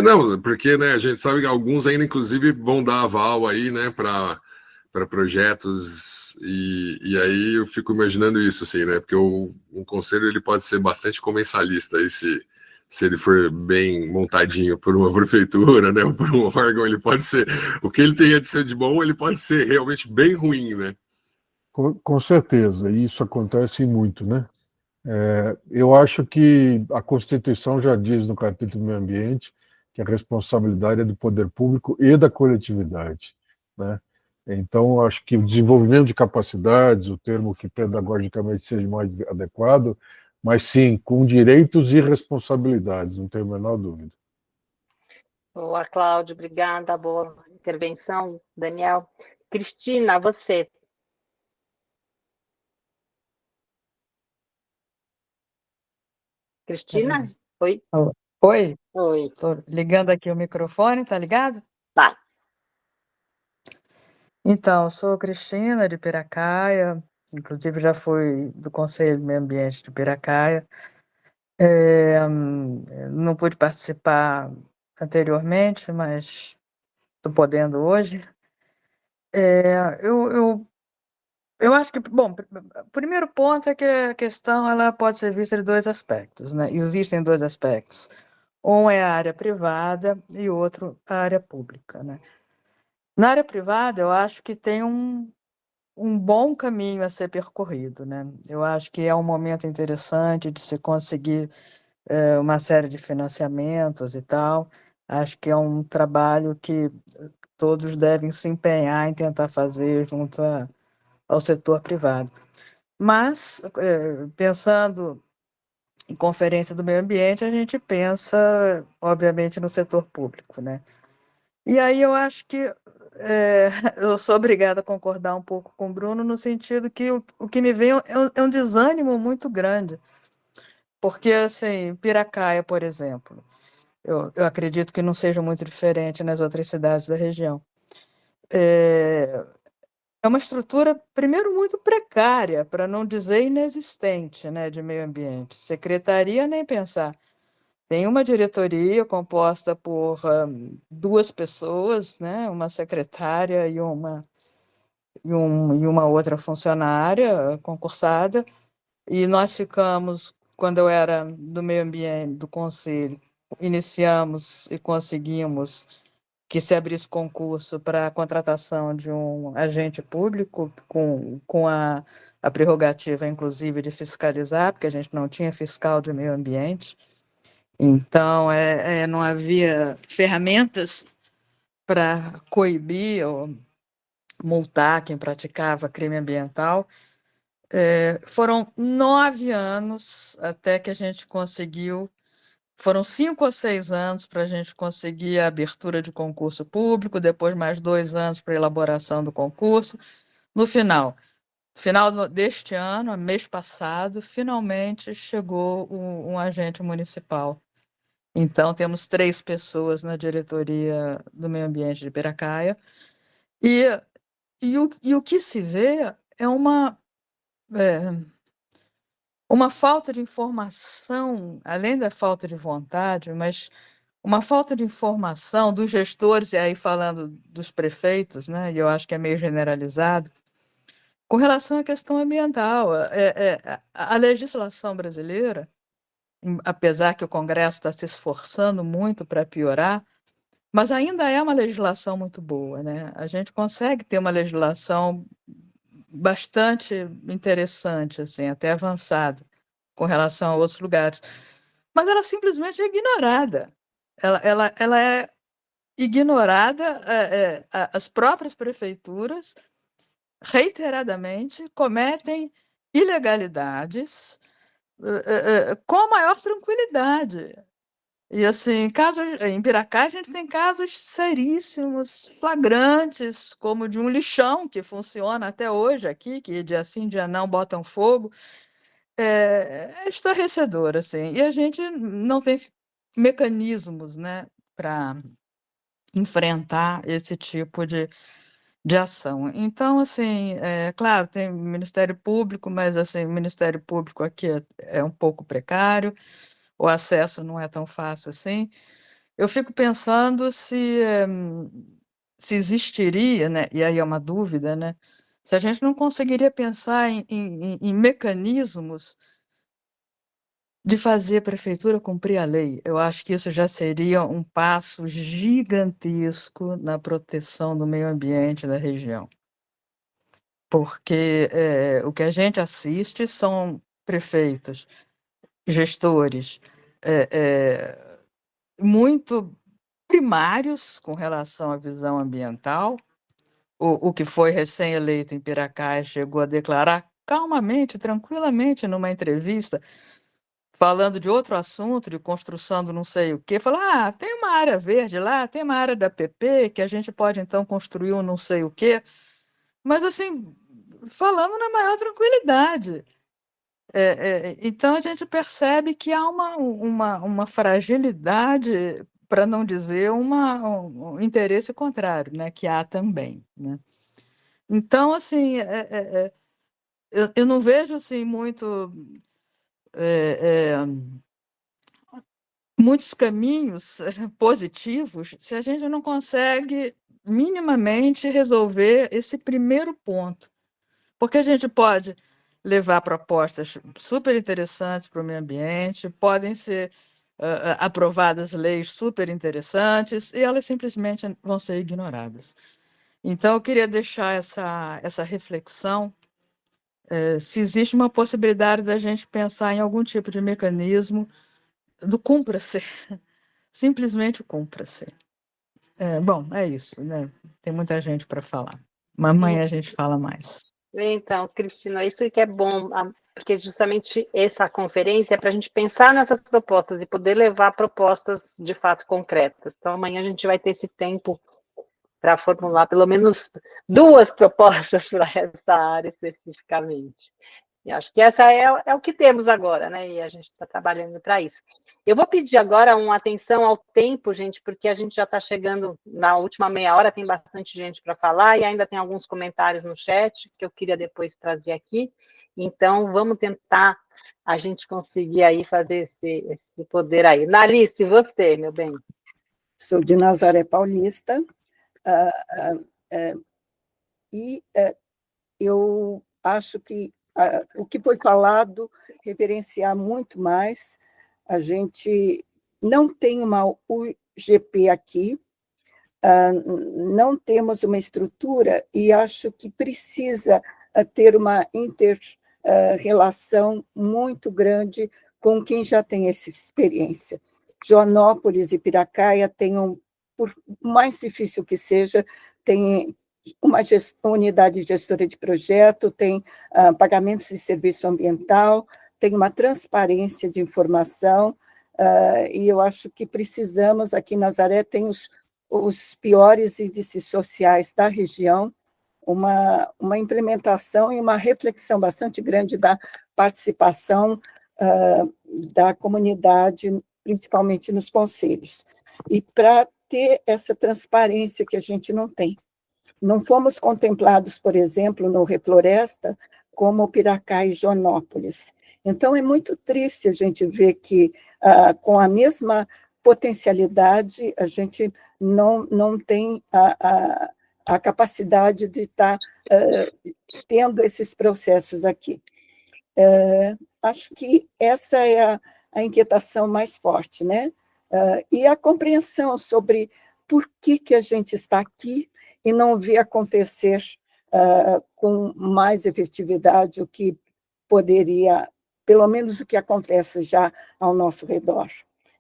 Não, porque, né, a gente sabe que alguns ainda, inclusive, vão dar aval aí, né, para projetos, e aí eu fico imaginando isso, assim, né, porque um conselho ele pode ser bastante comensalista aí, se ele for bem montadinho por uma prefeitura, né, ou por um órgão, ele pode ser, o que ele tem de ser de bom, ele pode ser realmente bem ruim, né? Com certeza, e isso acontece muito, né? Eu acho que a Constituição já diz no capítulo do meio ambiente que a responsabilidade é do poder público e da coletividade, né? Então, acho que o desenvolvimento de capacidades, o termo que pedagogicamente seja mais adequado, mas sim, com direitos e responsabilidades, não tenho a menor dúvida. Boa, Cláudio, obrigada, boa intervenção, Daniel. Cristina, você. Cristina? Oi? Oi, Oi. estou ligando aqui o microfone, tá ligado? Tá. Então, sou Cristina, de Piracaia, inclusive já fui do Conselho de Meio Ambiente de Piracaia. Não pude participar anteriormente, mas estou podendo hoje. Eu acho que, bom, o primeiro ponto é que a questão ela pode ser vista de dois aspectos, né? Existem dois aspectos. Um é a área privada e outro a área pública, né? Na área privada, eu acho que tem um bom caminho a ser percorrido, né? Eu acho que é um momento interessante de se conseguir uma série de financiamentos e tal. Acho que é um trabalho que todos devem se empenhar em tentar fazer junto ao setor privado. Mas, pensando em Conferência do Meio Ambiente, a gente pensa, obviamente, no setor público, né? E aí eu acho que eu sou obrigada a concordar um pouco com o Bruno, no sentido que o que me vem é um desânimo muito grande. Porque, assim, Piracaia, por exemplo, eu acredito que não seja muito diferente nas outras cidades da região. É uma estrutura, primeiro, muito precária, para não dizer inexistente, né, de meio ambiente. Secretaria, nem pensar. Tem uma diretoria composta por 2 pessoas, né, uma secretária e uma outra funcionária concursada, e nós ficamos, quando eu era do meio ambiente, do conselho, iniciamos e conseguimos que se abrisse concurso para a contratação de um agente público com a prerrogativa, inclusive, de fiscalizar, porque a gente não tinha fiscal de meio ambiente. Então, não havia ferramentas para coibir ou multar quem praticava crime ambiental. Foram 9 anos até que a gente conseguiu. Foram 5 ou 6 anos para a gente conseguir a abertura de concurso público, depois mais 2 anos para a elaboração do concurso. No final deste ano, mês passado, finalmente chegou um agente municipal. Então, temos 3 pessoas na diretoria do meio ambiente de Piracaia. E o que se vê é uma falta de informação, além da falta de vontade, mas uma falta de informação dos gestores, e aí falando dos prefeitos, né, e eu acho que é meio generalizado, com relação à questão ambiental. A legislação brasileira, apesar que o Congresso está se esforçando muito para piorar, mas ainda é uma legislação muito boa, né? A gente consegue ter uma legislação bastante interessante, assim, até avançada. com relação a outros lugares. Mas ela simplesmente é ignorada. Ela é ignorada, as próprias prefeituras reiteradamente cometem ilegalidades com a maior tranquilidade. E assim, em Piracá a gente tem casos seríssimos, flagrantes, como de um lixão que funciona até hoje aqui, que dia sim, dia não botam fogo. É estarrecedor, assim. E a gente não tem mecanismos, né, para enfrentar esse tipo de ação. Então, assim, claro, tem o Ministério Público, mas assim, o Ministério Público aqui é um pouco precário, o acesso não é tão fácil assim. Eu fico pensando se existiria, né, e aí é uma dúvida, né, se a gente não conseguiria pensar em mecanismos de fazer a prefeitura cumprir a lei. Eu acho que isso já seria um passo gigantesco na proteção do meio ambiente da região. Porque o que a gente assiste são prefeitos, gestores, muito primários com relação à visão ambiental. O que foi recém-eleito em Piracá chegou a declarar calmamente, tranquilamente, numa entrevista, falando de outro assunto, de construção do não sei o quê, falar, tem uma área verde lá, tem uma área da PP, que a gente pode, então, construir um não sei o quê, mas, assim, falando na maior tranquilidade. Então, a gente percebe que há uma fragilidade, para não dizer um interesse contrário, né, que há também, né? Então, assim, eu não vejo, assim, muitos caminhos positivos se a gente não consegue minimamente resolver esse primeiro ponto. Porque a gente pode levar propostas super interessantes para o meio ambiente, podem ser aprovadas leis super interessantes, e elas simplesmente vão ser ignoradas. Então, eu queria deixar essa reflexão, se existe uma possibilidade da gente pensar em algum tipo de mecanismo do cumpra-se, simplesmente cumpra-se. Bom, é isso, né? Tem muita gente para falar. Mas amanhã a gente fala mais. Então, Cristina, isso que é bom, porque justamente essa conferência é para a gente pensar nessas propostas e poder levar propostas de fato concretas. Então, amanhã a gente vai ter esse tempo para formular pelo menos 2 propostas para essa área especificamente. E acho que essa é o que temos agora, né? E a gente está trabalhando para isso. Eu vou pedir agora uma atenção ao tempo, gente, porque a gente já está chegando na última meia hora, tem bastante gente para falar e ainda tem alguns comentários no chat que eu queria depois trazer aqui. Então, vamos tentar a gente conseguir aí fazer esse poder aí. Nalice, você, meu bem. Sou de Nazaré Paulista, e eu acho que o que foi falado reverenciar muito mais. A gente não tem uma UGP aqui, não temos uma estrutura, e acho que precisa ter uma inter-relação muito grande com quem já tem essa experiência. Joanópolis e Piracaia têm, por mais difícil que seja, tem uma unidade gestora de projeto, tem pagamentos de serviço ambiental, tem uma transparência de informação, e eu acho que precisamos, aqui em Nazaré tem os piores índices sociais da região, uma implementação e uma reflexão bastante grande da participação da comunidade, principalmente nos conselhos. E para ter essa transparência que a gente não tem. Não fomos contemplados, por exemplo, no Refloresta, como Piracá e Joanópolis. Então, é muito triste a gente ver que, com a mesma potencialidade, a gente não tem a capacidade de estar tendo esses processos aqui. Acho que essa é a inquietação mais forte, né? E a compreensão sobre por que a gente está aqui e não vê acontecer com mais efetividade o que poderia pelo menos o que acontece já ao nosso redor.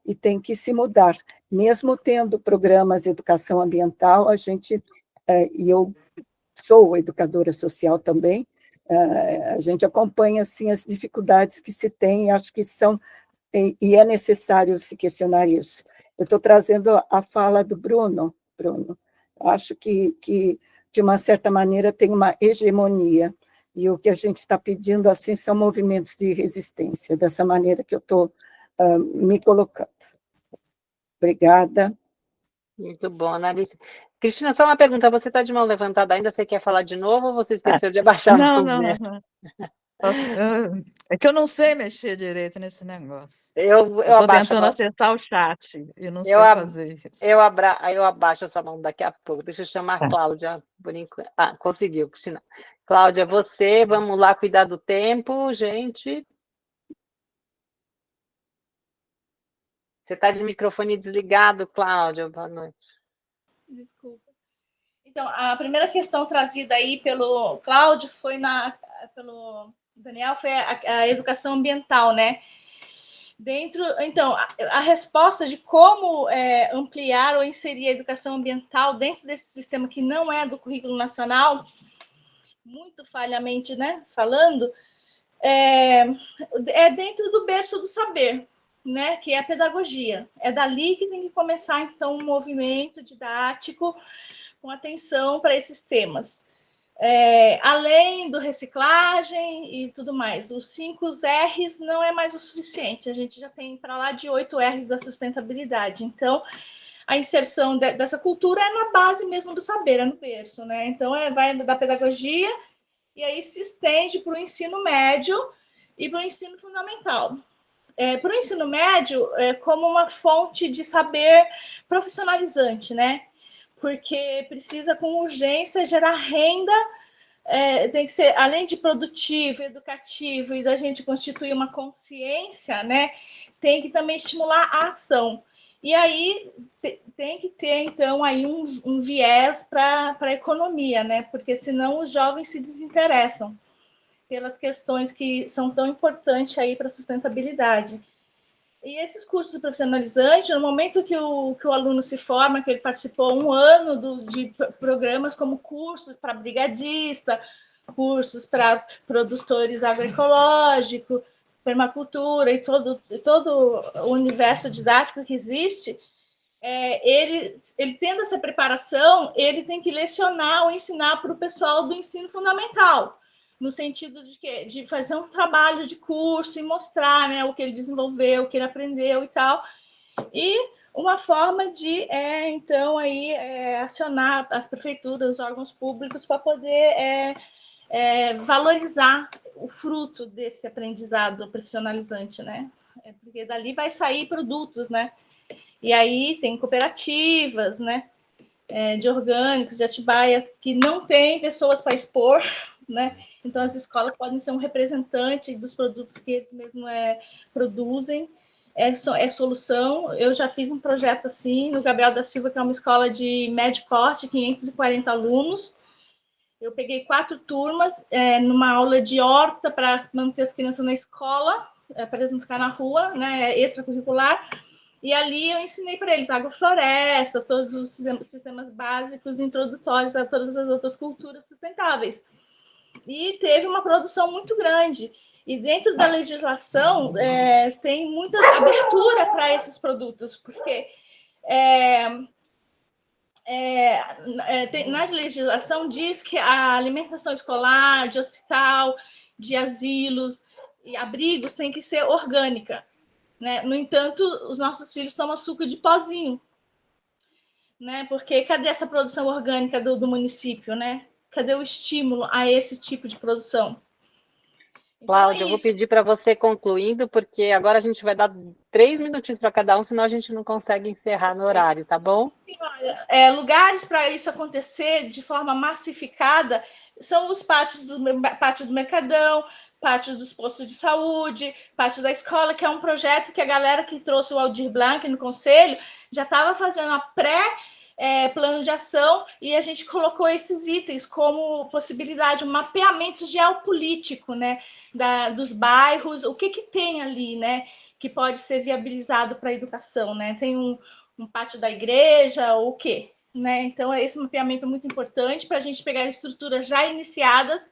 E tem que se mudar. Mesmo tendo programas de educação ambiental, a gente, e eu sou educadora social também, a gente acompanha assim, as dificuldades que se tem, acho que são, e é necessário se questionar isso. Eu estou trazendo a fala do Bruno. Acho que, de uma certa maneira, tem uma hegemonia, e o que a gente está pedindo assim são movimentos de resistência, dessa maneira que eu estou me colocando. Obrigada. Muito bom, Analice. Cristina, só uma pergunta, você está de mão levantada ainda, você quer falar de novo ou você esqueceu de abaixar Não, o não, né? não. É que eu não sei mexer direito nesse negócio. Eu Eu estou abaixo tentando a acertar o chat e não eu, sei fazer isso. eu abaixo a sua mão daqui a pouco. Deixa eu chamar a Cláudia por enquanto. Ah, conseguiu, Cristina. Cláudia, você, vamos lá cuidar do tempo, gente. Você está de microfone desligado, Cláudia. Boa noite. Desculpa. Então, a primeira questão trazida aí pelo Cláudio foi pelo Daniel, foi a educação ambiental, né? Então, a resposta de como ampliar ou inserir a educação ambiental dentro desse sistema que não é do currículo nacional, muito falhamente, né, falando, é dentro do berço do saber, né, que é a pedagogia. É dali que tem que começar, então, um movimento didático com atenção para esses temas. Além do reciclagem e tudo mais, os 5 R's não é mais o suficiente, a gente já tem para lá de 8 R's da sustentabilidade. Então, a inserção dessa cultura é na base mesmo do saber, é no berço, né? Então, vai da pedagogia e aí se estende para o ensino médio e para o ensino fundamental. Para o ensino médio, como uma fonte de saber profissionalizante, né? Porque precisa com urgência gerar renda, tem que ser, além de produtivo, educativo e da gente constituir uma consciência, né, tem que também estimular a ação. E aí tem que ter, então, aí um viés para a economia, né, porque senão os jovens se desinteressam pelas questões que são tão importantes aí para a sustentabilidade. E esses cursos profissionalizantes, no momento que o aluno se forma, que ele participou 1 ano de programas como cursos para brigadista, cursos para produtores agroecológicos, permacultura e todo o universo didático que existe, ele tendo essa preparação, ele tem que lecionar ou ensinar para o pessoal do ensino fundamental, no sentido de fazer um trabalho de curso e mostrar, né, o que ele desenvolveu, o que ele aprendeu e tal. E uma forma de, então, aí, acionar as prefeituras, os órgãos públicos, para poder valorizar o fruto desse aprendizado profissionalizante, né? Porque dali vai sair produtos, né? E aí tem cooperativas, né? De orgânicos, de Atibaia, que não tem pessoas para expor, né? Então, as escolas podem ser um representante dos produtos que eles mesmos produzem. É solução. Eu já fiz um projeto assim no Gabriel da Silva, que é uma escola de médio porte, 540 alunos. Eu peguei 4 turmas numa aula de horta para manter as crianças na escola, para eles não ficarem na rua, né? Extracurricular. E ali eu ensinei para eles agrofloresta, todos os sistemas básicos introdutórios a todas as outras culturas sustentáveis. E teve uma produção muito grande. E dentro da legislação tem muita abertura para esses produtos, porque na legislação diz que a alimentação escolar, de hospital, de asilos e abrigos tem que ser orgânica. Né? No entanto, os nossos filhos tomam suco de pozinho, né? Porque cadê essa produção orgânica do município, né? Cadê o estímulo a esse tipo de produção? Então, Cláudia, eu vou pedir para você concluindo, porque agora a gente vai dar 3 minutinhos para cada um, senão a gente não consegue encerrar no horário, tá bom? Sim, olha, lugares para isso acontecer de forma massificada são os pátio do Mercadão, pátio dos postos de saúde, pátio da escola, que é um projeto que a galera que trouxe o Aldir Blanc no conselho já estava fazendo a plano de ação, e a gente colocou esses itens como possibilidade, um mapeamento geopolítico, né, dos bairros, o que tem ali, né, que pode ser viabilizado para a educação, né? Tem um pátio da igreja, ou o quê? Né? Então, esse mapeamento é muito importante para a gente pegar estruturas já iniciadas,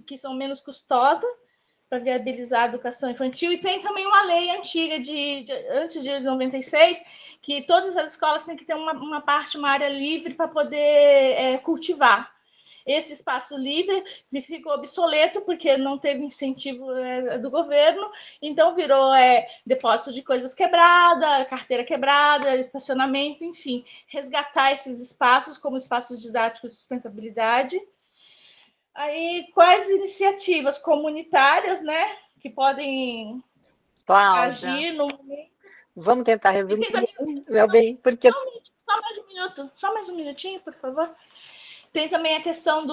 que são menos custosas, para viabilizar a educação infantil. E tem também uma lei antiga, antes de 96, que todas as escolas têm que ter uma área livre para poder cultivar. Esse espaço livre ficou obsoleto porque não teve incentivo do governo, então virou depósito de coisas quebradas, carteira quebrada, estacionamento, enfim, resgatar esses espaços como espaços didáticos de sustentabilidade. Aí, quais iniciativas comunitárias, né, que podem agir no momento? Vamos tentar resumir, meu bem, porque... Só mais um minutinho, por favor. Tem também a questão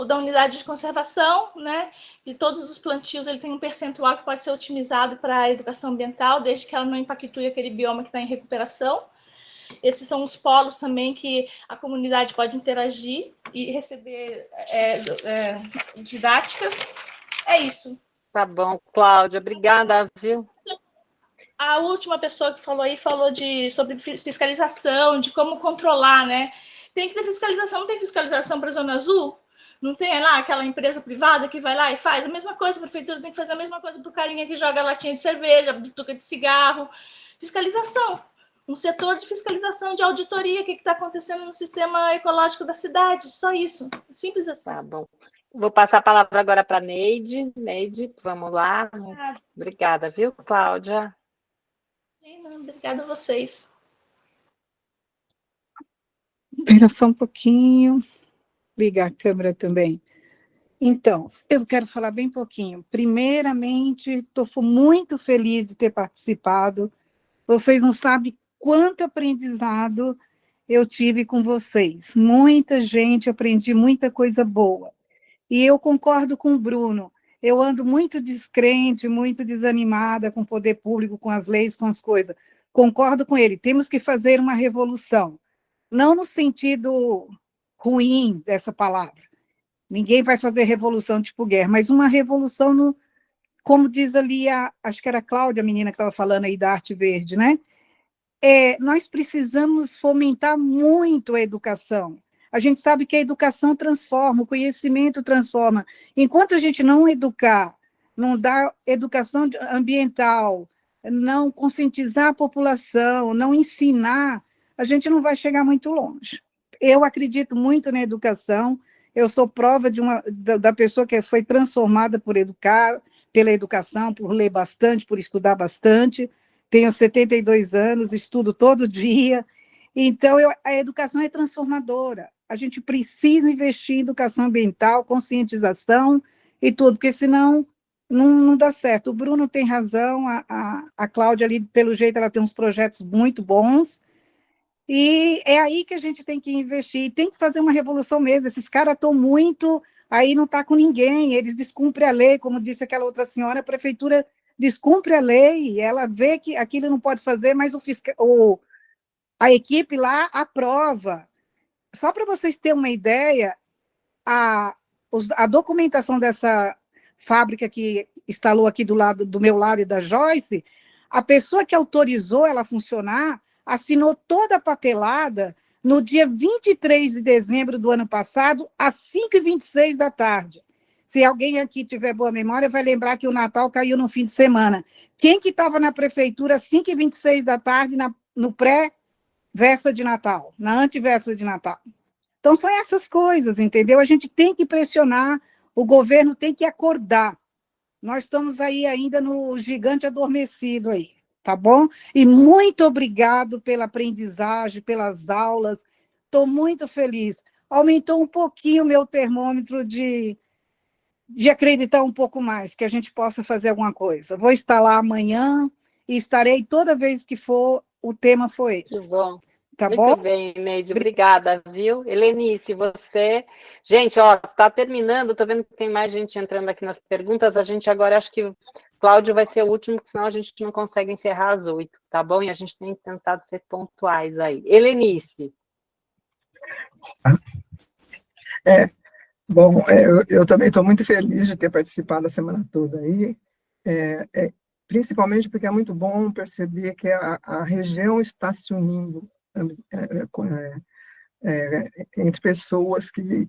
da unidade de conservação, né? E todos os plantios ele tem um percentual que pode ser otimizado para a educação ambiental, desde que ela não impactue aquele bioma que está em recuperação. Esses são os polos também que a comunidade pode interagir e receber didáticas. É isso. Tá bom, Cláudia, obrigada, viu? A última pessoa que falou aí sobre fiscalização, de como controlar, né? Tem que ter fiscalização, não tem fiscalização para a Zona Azul? Não tem lá aquela empresa privada que vai lá e faz a mesma coisa, a prefeitura tem que fazer a mesma coisa para o carinha que joga latinha de cerveja, bituca de cigarro. Fiscalização. Um setor de fiscalização, de auditoria, o que está acontecendo no sistema ecológico da cidade, só isso, simples assim. Tá bom. Vou passar a palavra agora para a Neide. Neide, vamos lá. Obrigada, viu, Cláudia? Obrigada a vocês. Espera só um pouquinho, ligar a câmera também. Então, eu quero falar bem pouquinho. Primeiramente, estou muito feliz de ter participado. Vocês não sabem quanto aprendizado eu tive com vocês. Muita gente, aprendi muita coisa boa. E eu concordo com o Bruno. Eu ando muito descrente, muito desanimada com o poder público, com as leis, com as coisas. Concordo com ele. Temos que fazer uma revolução. Não no sentido ruim dessa palavra. Ninguém vai fazer revolução tipo guerra, mas uma revolução, como diz ali, acho que era a Cláudia, a menina que estava falando aí da Arte Verde, né? Nós precisamos fomentar muito a educação. A gente sabe que a educação transforma, o conhecimento transforma. Enquanto a gente não educar, não dar educação ambiental, não conscientizar a população, não ensinar, a gente não vai chegar muito longe. Eu acredito muito na educação, eu sou prova da pessoa que foi transformada pela educação, por ler bastante, por estudar bastante. Tenho 72 anos, estudo todo dia. Então, a educação é transformadora. A gente precisa investir em educação ambiental, conscientização e tudo, porque senão não dá certo. O Bruno tem razão, a Cláudia ali, pelo jeito, ela tem uns projetos muito bons, e é aí que a gente tem que investir, tem que fazer uma revolução mesmo. Esses caras estão muito, aí não está com ninguém, eles descumprem a lei, como disse aquela outra senhora, a prefeitura descumpre a lei, ela vê que aquilo não pode fazer, mas a equipe lá aprova. Só para vocês terem uma ideia, a documentação dessa fábrica que instalou aqui do meu lado e da Joyce, a pessoa que autorizou ela funcionar assinou toda a papelada no dia 23 de dezembro do ano passado, às 5h26 da tarde. Se alguém aqui tiver boa memória, vai lembrar que o Natal caiu no fim de semana. Quem que estava na prefeitura às 5h26 da tarde, no pré-véspera de Natal, na antivéspera de Natal? Então, são essas coisas, entendeu? A gente tem que pressionar, o governo tem que acordar. Nós estamos aí ainda no gigante adormecido aí, tá bom? E muito obrigado pela aprendizagem, pelas aulas. Estou muito feliz. Aumentou um pouquinho o meu termômetro de acreditar um pouco mais, que a gente possa fazer alguma coisa. Vou estar lá amanhã e estarei toda vez que o tema for esse. Que bom. Tá Muito bom? bem, Neide, obrigada, viu? Helenice, você... Gente, ó, tá terminando, tô vendo que tem mais gente entrando aqui nas perguntas, a gente agora, acho que o Cláudio vai ser o último, senão a gente não consegue encerrar às 8, tá bom? E a gente tem tentado ser pontuais aí. Helenice. Bom, eu também estou muito feliz de ter participado a semana toda aí, principalmente porque é muito bom perceber que a região está se unindo entre pessoas que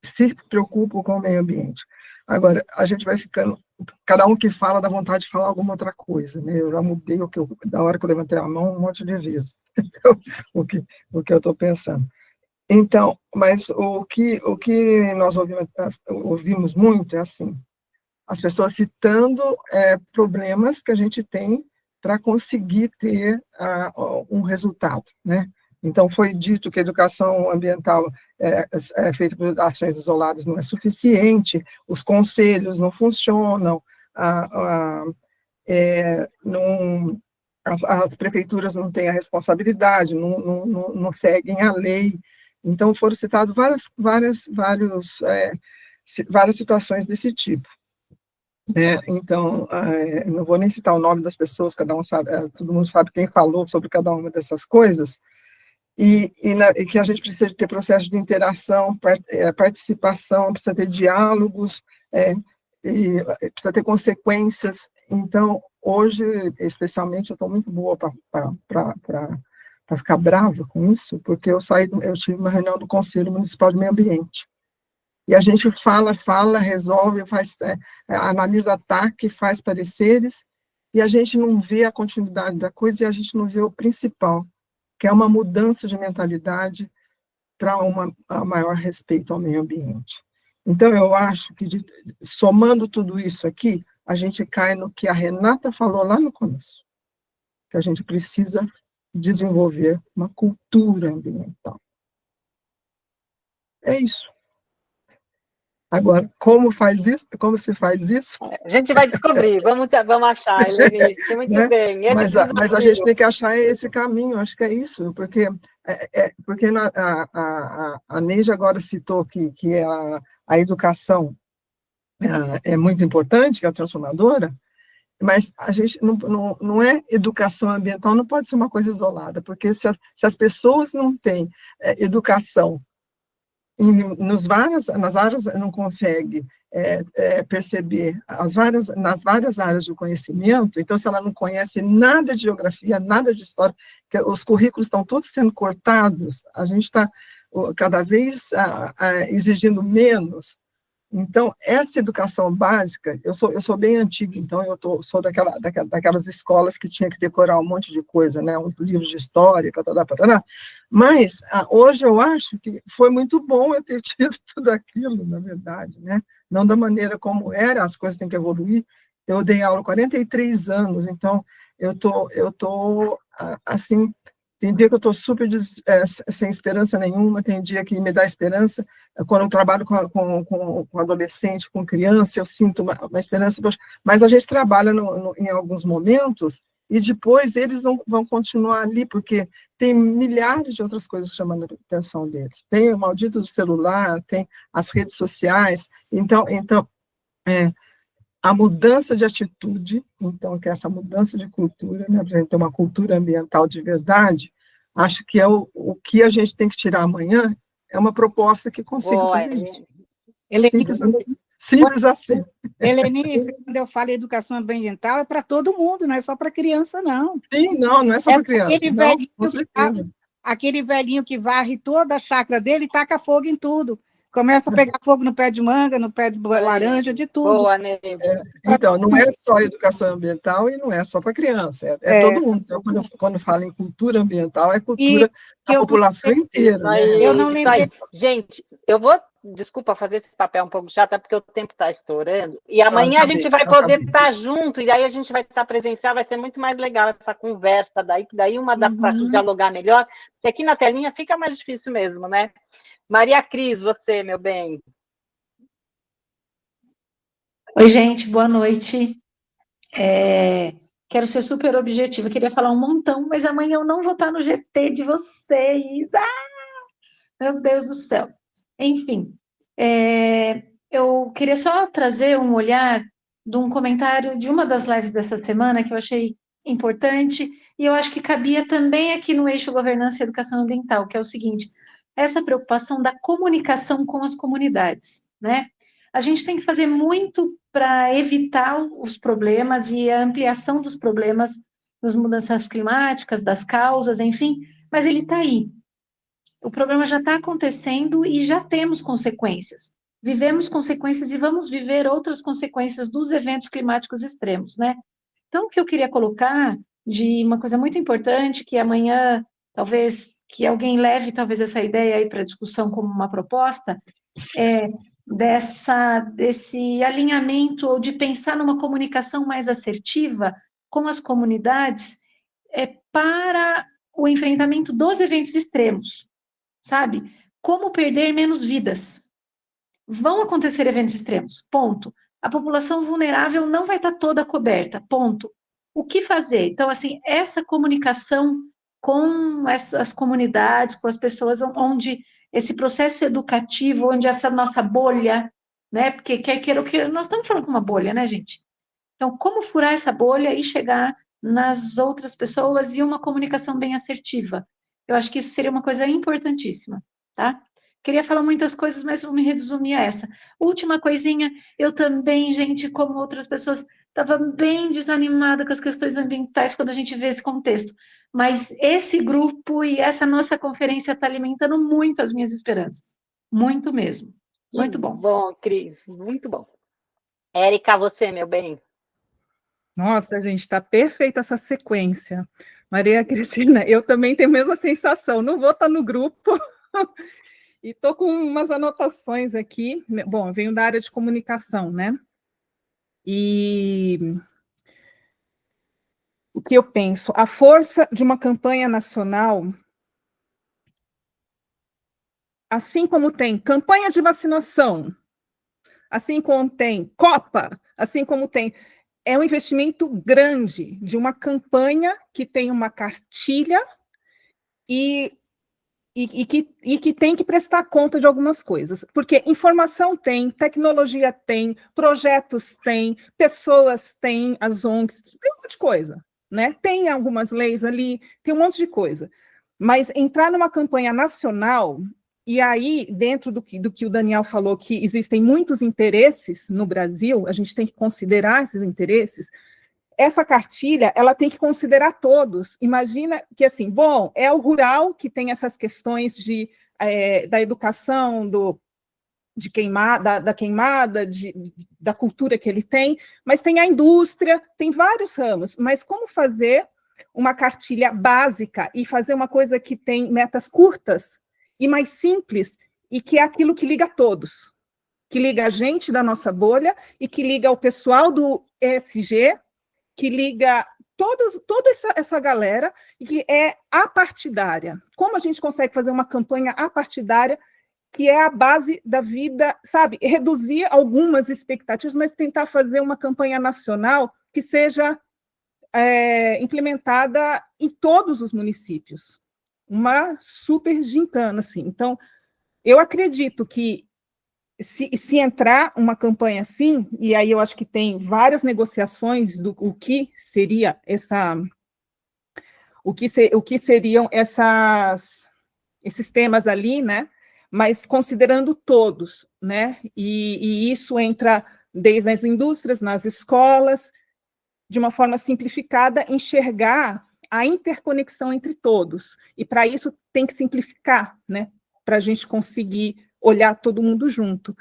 se preocupam com o meio ambiente. Agora, a gente vai ficando, cada um que fala dá vontade de falar alguma outra coisa, né? Eu já mudei da hora que eu levantei a mão um monte de vezes, o que eu estou pensando. Então, mas o que nós ouvimos muito é assim, as pessoas citando problemas que a gente tem para conseguir ter um resultado, né? Então, foi dito que a educação ambiental feita por ações isoladas não é suficiente, os conselhos não funcionam, as prefeituras não têm a responsabilidade, não seguem a lei. Então, foram citadas várias situações desse tipo. Então, não vou nem citar o nome das pessoas, cada um sabe, todo mundo sabe quem falou sobre cada uma dessas coisas, e que a gente precisa ter processo de interação, participação, precisa ter diálogos, e precisa ter consequências. Então, hoje, especialmente, eu estou muito boa para ficar brava com isso, porque eu tive uma reunião do Conselho Municipal de Meio Ambiente, e a gente fala, resolve, analisa ataque, faz pareceres, e a gente não vê a continuidade da coisa, e a gente não vê o principal, que é uma mudança de mentalidade para um maior respeito ao meio ambiente. Então, eu acho que, somando tudo isso aqui, a gente cai no que a Renata falou lá no começo, que a gente precisa desenvolver uma cultura ambiental. É isso. Agora, como se faz isso? A gente vai descobrir, vamos achar, Helenice, muito né? bem. Mas a gente tem que achar esse caminho, acho que é isso, porque a Neide agora citou que a educação é muito importante, que é a transformadora, mas a gente não é educação ambiental, não pode ser uma coisa isolada, porque se as pessoas não têm educação nas áreas não consegue perceber nas várias áreas do conhecimento, então se ela não conhece nada de geografia, nada de história, que os currículos estão todos sendo cortados, a gente está cada vez exigindo menos. Então, essa educação básica, eu sou bem antiga, então sou daquelas escolas que tinha que decorar um monte de coisa, né, uns livros de história, mas hoje eu acho que foi muito bom eu ter tido tudo aquilo, na verdade, né, não da maneira como era, as coisas têm que evoluir. Eu dei aula há 43 anos, então eu tô assim, tem dia que eu estou super sem esperança nenhuma, tem dia que me dá esperança. Quando eu trabalho com adolescente, com criança, eu sinto uma esperança, mas a gente trabalha em alguns momentos e depois eles vão continuar ali, porque tem milhares de outras coisas chamando a atenção deles. Tem o maldito do celular, tem as redes sociais, então a mudança de atitude, então, que é essa mudança de cultura, né, para a gente ter uma cultura ambiental de verdade, acho que é o que a gente tem que tirar amanhã, é uma proposta que consiga fazer isso. Simples assim. Helenice, quando eu falo educação ambiental, é para todo mundo, não é só para criança, não. Sim, não é só para criança. Aquele velhinho que varre toda a chácara dele e taca fogo em tudo. Começa a pegar fogo no pé de manga, no pé de laranja, de tudo. Boa, Neide. Então, não é só educação ambiental e não é só para criança, todo mundo. Então, quando falo em cultura ambiental, é cultura da população inteira. Né? Eu não lembrei. Gente, eu vou, desculpa, fazer esse papel um pouco chato, porque o tempo está estourando, e amanhã a gente vai poder estar junto, e daí a gente vai estar presencial, vai ser muito mais legal essa conversa, que daí uma dá para dialogar melhor, porque aqui na telinha fica mais difícil mesmo, né? Maria Cris, você, meu bem. Oi, gente, boa noite. Quero ser super objetiva, queria falar um montão, mas amanhã eu não vou estar no GT de vocês. Meu Deus do céu. Enfim, eu queria só trazer um olhar de um comentário de uma das lives dessa semana que eu achei importante, e eu acho que cabia também aqui no eixo governança e educação ambiental, que é o seguinte: essa preocupação da comunicação com as comunidades, né? A gente tem que fazer muito para evitar os problemas e a ampliação dos problemas das mudanças climáticas, das causas, enfim, mas ele está aí. O problema já está acontecendo e já temos consequências. Vivemos consequências e vamos viver outras consequências dos eventos climáticos extremos, né? Então, o que eu queria colocar de uma coisa muito importante, que amanhã, talvez, que alguém leve talvez essa ideia aí para discussão como uma proposta, é desse alinhamento ou de pensar numa comunicação mais assertiva com as comunidades para o enfrentamento dos eventos extremos, sabe? Como perder menos vidas. Vão acontecer eventos extremos, ponto. A população vulnerável não vai estar toda coberta, ponto. O que fazer? Então, assim, essa comunicação com essas comunidades, com as pessoas, onde esse processo educativo, onde essa nossa bolha, né? Porque quer queira ou queira, nós estamos falando com uma bolha, né, gente? Então, como furar essa bolha e chegar nas outras pessoas e uma comunicação bem assertiva? Eu acho que isso seria uma coisa importantíssima, tá? Queria falar muitas coisas, mas vou me resumir a essa. Última coisinha, eu também, gente, como outras pessoas, estava bem desanimada com as questões ambientais quando a gente vê esse contexto. Mas esse grupo e essa nossa conferência está alimentando muito as minhas esperanças. Muito mesmo. Muito bom. Bom, Cris, muito bom. Érica, você, meu bem. Nossa, gente, está perfeita essa sequência. Maria Cristina, eu também tenho a mesma sensação. Não vou estar no grupo. E estou com umas anotações aqui. Bom, eu venho da área de comunicação, né? E o que eu penso? A força de uma campanha nacional, assim como tem campanha de vacinação, assim como tem Copa, assim como tem... É um investimento grande de uma campanha que tem uma cartilha e que tem que prestar conta de algumas coisas, porque informação tem, tecnologia tem, projetos tem, pessoas têm, as ONGs, tem um monte de coisa, né? Tem algumas leis ali, tem um monte de coisa, mas entrar numa campanha nacional, e aí, dentro do que o Daniel falou, que existem muitos interesses no Brasil, a gente tem que considerar esses interesses. Essa cartilha, ela tem que considerar todos. Imagina que, assim, bom, é o rural que tem essas questões da educação, da queimada, da cultura que ele tem, mas tem a indústria, tem vários ramos. Mas como fazer uma cartilha básica e fazer uma coisa que tem metas curtas e mais simples, e que é aquilo que liga a todos, que liga a gente da nossa bolha e que liga o pessoal do ESG, que liga toda essa galera, e que é apartidária. Como a gente consegue fazer uma campanha apartidária, que é a base da vida, sabe? Reduzir algumas expectativas, mas tentar fazer uma campanha nacional que seja implementada em todos os municípios. Uma super gincana, assim. Então, eu acredito que se entrar uma campanha assim, e aí eu acho que tem várias negociações do que seria o que seriam esses temas ali, né? Mas considerando todos, né? E isso entra desde as indústrias, nas escolas, de uma forma simplificada, enxergar a interconexão entre todos. E para isso tem que simplificar, né? Para a gente conseguir olhar todo mundo junto.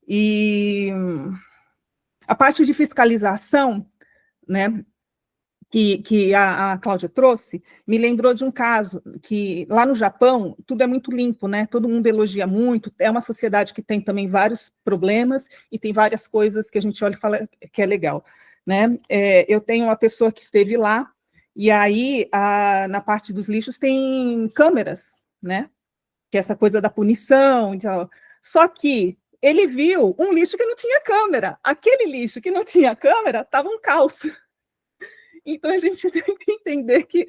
E a parte de fiscalização, né, que a Cláudia trouxe, me lembrou de um caso que lá no Japão tudo é muito limpo, né? Todo mundo elogia muito, é uma sociedade que tem também vários problemas e tem várias coisas que a gente olha e fala que é legal, né? Eu tenho uma pessoa que esteve lá, e aí na parte dos lixos tem câmeras, né? Que é essa coisa da punição, então, só que ele viu um lixo que não tinha câmera. Aquele lixo que não tinha câmera estava um caos. Então, a gente tem que entender que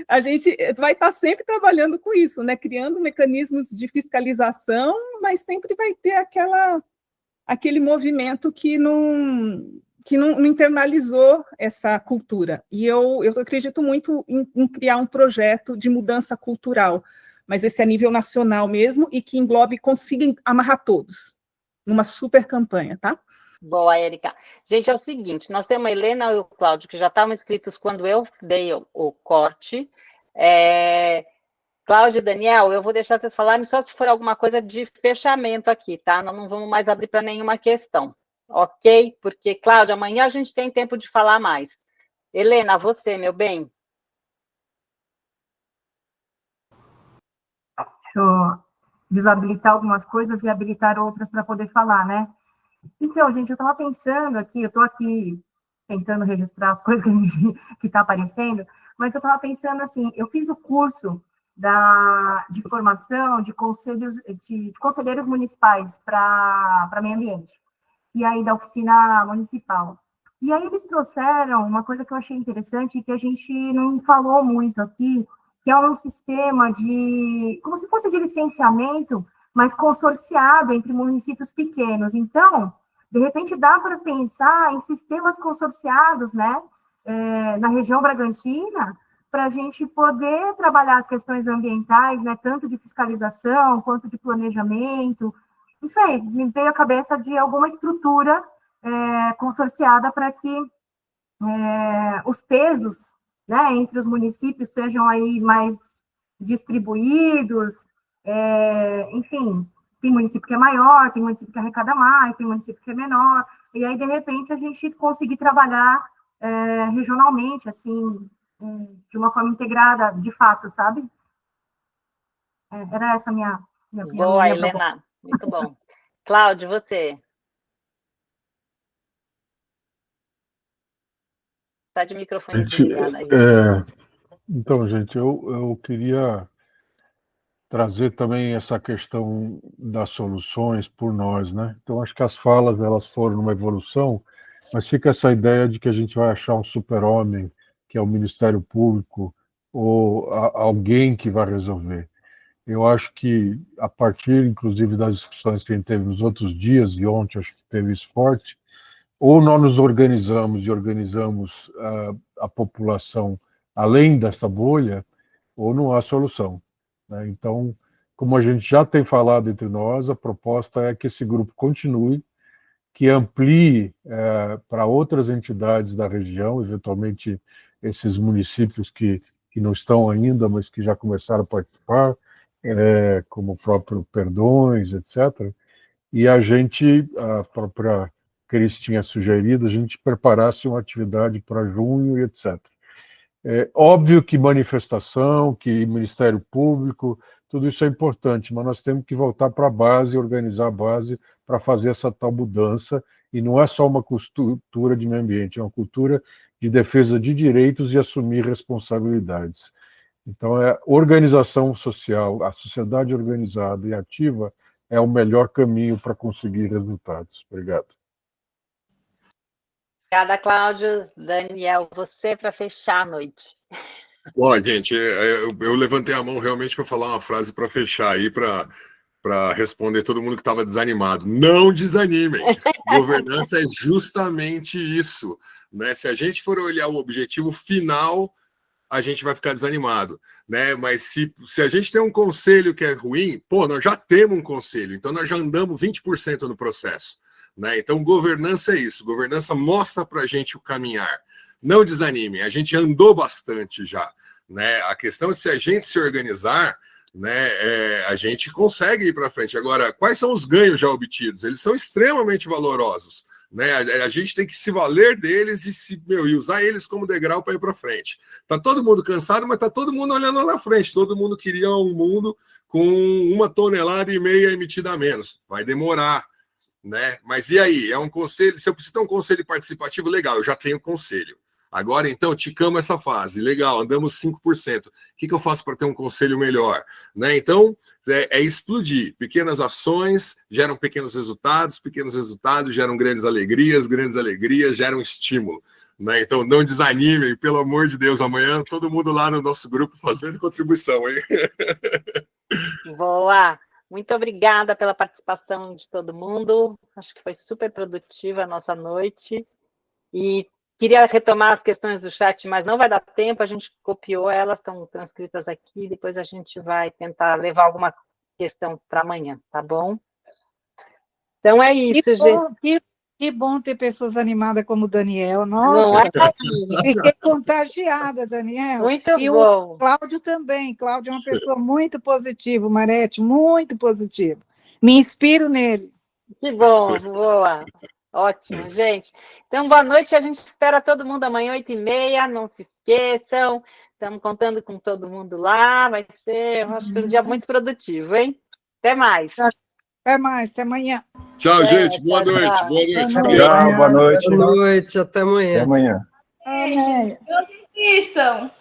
a gente vai estar sempre trabalhando com isso, né? Criando mecanismos de fiscalização, mas sempre vai ter aquele movimento que não internalizou essa cultura. E eu acredito muito em criar um projeto de mudança cultural, mas esse a nível nacional mesmo, e que englobe, consiga amarrar todos, numa super campanha, tá? Boa, Érica. Gente, é o seguinte, nós temos a Helena e o Cláudio, que já estavam inscritos quando eu dei o corte. Cláudio e Daniel, eu vou deixar vocês falarem só se for alguma coisa de fechamento aqui, tá? Nós não vamos mais abrir para nenhuma questão, ok? Porque, Cláudio, amanhã a gente tem tempo de falar mais. Helena, você, meu bem. Deixa eu desabilitar algumas coisas e habilitar outras para poder falar, né? Então, gente, eu estava pensando aqui, eu estou aqui tentando registrar as coisas que está aparecendo, mas eu estava pensando assim, eu fiz o curso de formação de conselheiros municipais para meio ambiente, e aí da oficina municipal. E aí eles trouxeram uma coisa que eu achei interessante e que a gente não falou muito aqui, que é um sistema como se fosse de licenciamento, mas consorciado entre municípios pequenos. Então, de repente, dá para pensar em sistemas consorciados, né, na região Bragantina, para a gente poder trabalhar as questões ambientais, né, tanto de fiscalização quanto de planejamento. Não sei, me veio à cabeça de alguma estrutura consorciada para que os pesos, né, entre os municípios sejam aí mais distribuídos, enfim, tem município que é maior, tem município que arrecada mais, tem município que é menor, e aí, de repente, a gente conseguir trabalhar regionalmente, assim, de uma forma integrada, de fato, sabe? Era essa a minha Boa, Helena, proposta. muito bom. Cláudio, você? Está de microfone desligado aí. Então, gente, eu queria trazer também essa questão das soluções por nós, né? Então, acho que as falas, elas foram uma evolução, mas fica essa ideia de que a gente vai achar um super-homem, que é o Ministério Público, ou alguém que vai resolver. Eu acho que, a partir, inclusive, das discussões que a gente teve nos outros dias, e ontem acho que teve isso forte, ou nós nos organizamos e organizamos a população além dessa bolha, ou não há solução, né? Então, como a gente já tem falado entre nós, a proposta é que esse grupo continue, que amplie para outras entidades da região, eventualmente esses municípios que não estão ainda, mas que já começaram a participar, como o próprio Perdões, etc. E a própria Cris tinha sugerido, a gente preparasse uma atividade para junho e etc. É óbvio que manifestação, que Ministério Público, tudo isso é importante, mas nós temos que voltar para a base, organizar a base para fazer essa tal mudança, e não é só uma cultura de meio ambiente, é uma cultura de defesa de direitos e assumir responsabilidades. Então, organização social, a sociedade organizada e ativa é o melhor caminho para conseguir resultados. Obrigado. Obrigada, Cláudio. Daniel, você para fechar a noite. Bom, gente, eu levantei a mão realmente para falar uma frase para fechar aí, para responder todo mundo que estava desanimado. Não desanimem. Governança é justamente isso, né? Se a gente for olhar o objetivo final, a gente vai ficar desanimado, né? Mas se a gente tem um conselho que é ruim, nós já temos um conselho, então nós já andamos 20% no processo, né? Então, governança é isso. Governança mostra para a gente o caminhar. Não desanimem, a gente andou bastante já, né? A questão é se a gente se organizar, né, a gente consegue ir para frente. Agora, quais são os ganhos já obtidos? Eles são extremamente valorosos, né? A gente tem que se valer deles e usar eles como degrau para ir para frente. Tá todo mundo cansado, mas tá todo mundo olhando lá na frente. Todo mundo queria um mundo com 1,5 tonelada emitida a menos. Vai demorar, né? Mas e aí? É um conselho. Se eu preciso ter um conselho participativo, legal, eu já tenho conselho. Agora, então, ticamos essa fase. Legal, andamos 5%. O que eu faço para ter um conselho melhor? Né? Então, é explodir. Pequenas ações geram pequenos resultados geram grandes alegrias geram estímulo. Né? Então, não desanimem, pelo amor de Deus. Amanhã, todo mundo lá no nosso grupo fazendo contribuição, hein? Boa! Muito obrigada pela participação de todo mundo. Acho que foi super produtiva a nossa noite. E Queria retomar as questões do chat, mas não vai dar tempo, a gente copiou, elas estão transcritas aqui, depois a gente vai tentar levar alguma questão para amanhã, tá bom? Então é isso, gente. Que bom ter pessoas animadas como o Daniel. Não Nossa, é? fiquei contagiada, Daniel. Muito e bom. O Cláudio também. Cláudio é uma pessoa muito positiva, Marete, muito positivo. Me inspiro nele. Que bom, boa. Ótimo, gente. Então, boa noite. A gente espera todo mundo amanhã, 8h30. Não se esqueçam. Estamos contando com todo mundo lá. Vai ser, acho que um dia muito produtivo, hein? Até mais. Até mais, até amanhã. Tchau, gente. Boa noite. Tchau. Boa noite. Tchau, boa noite. Boa noite, até amanhã. Até amanhã. Gente, não desistam.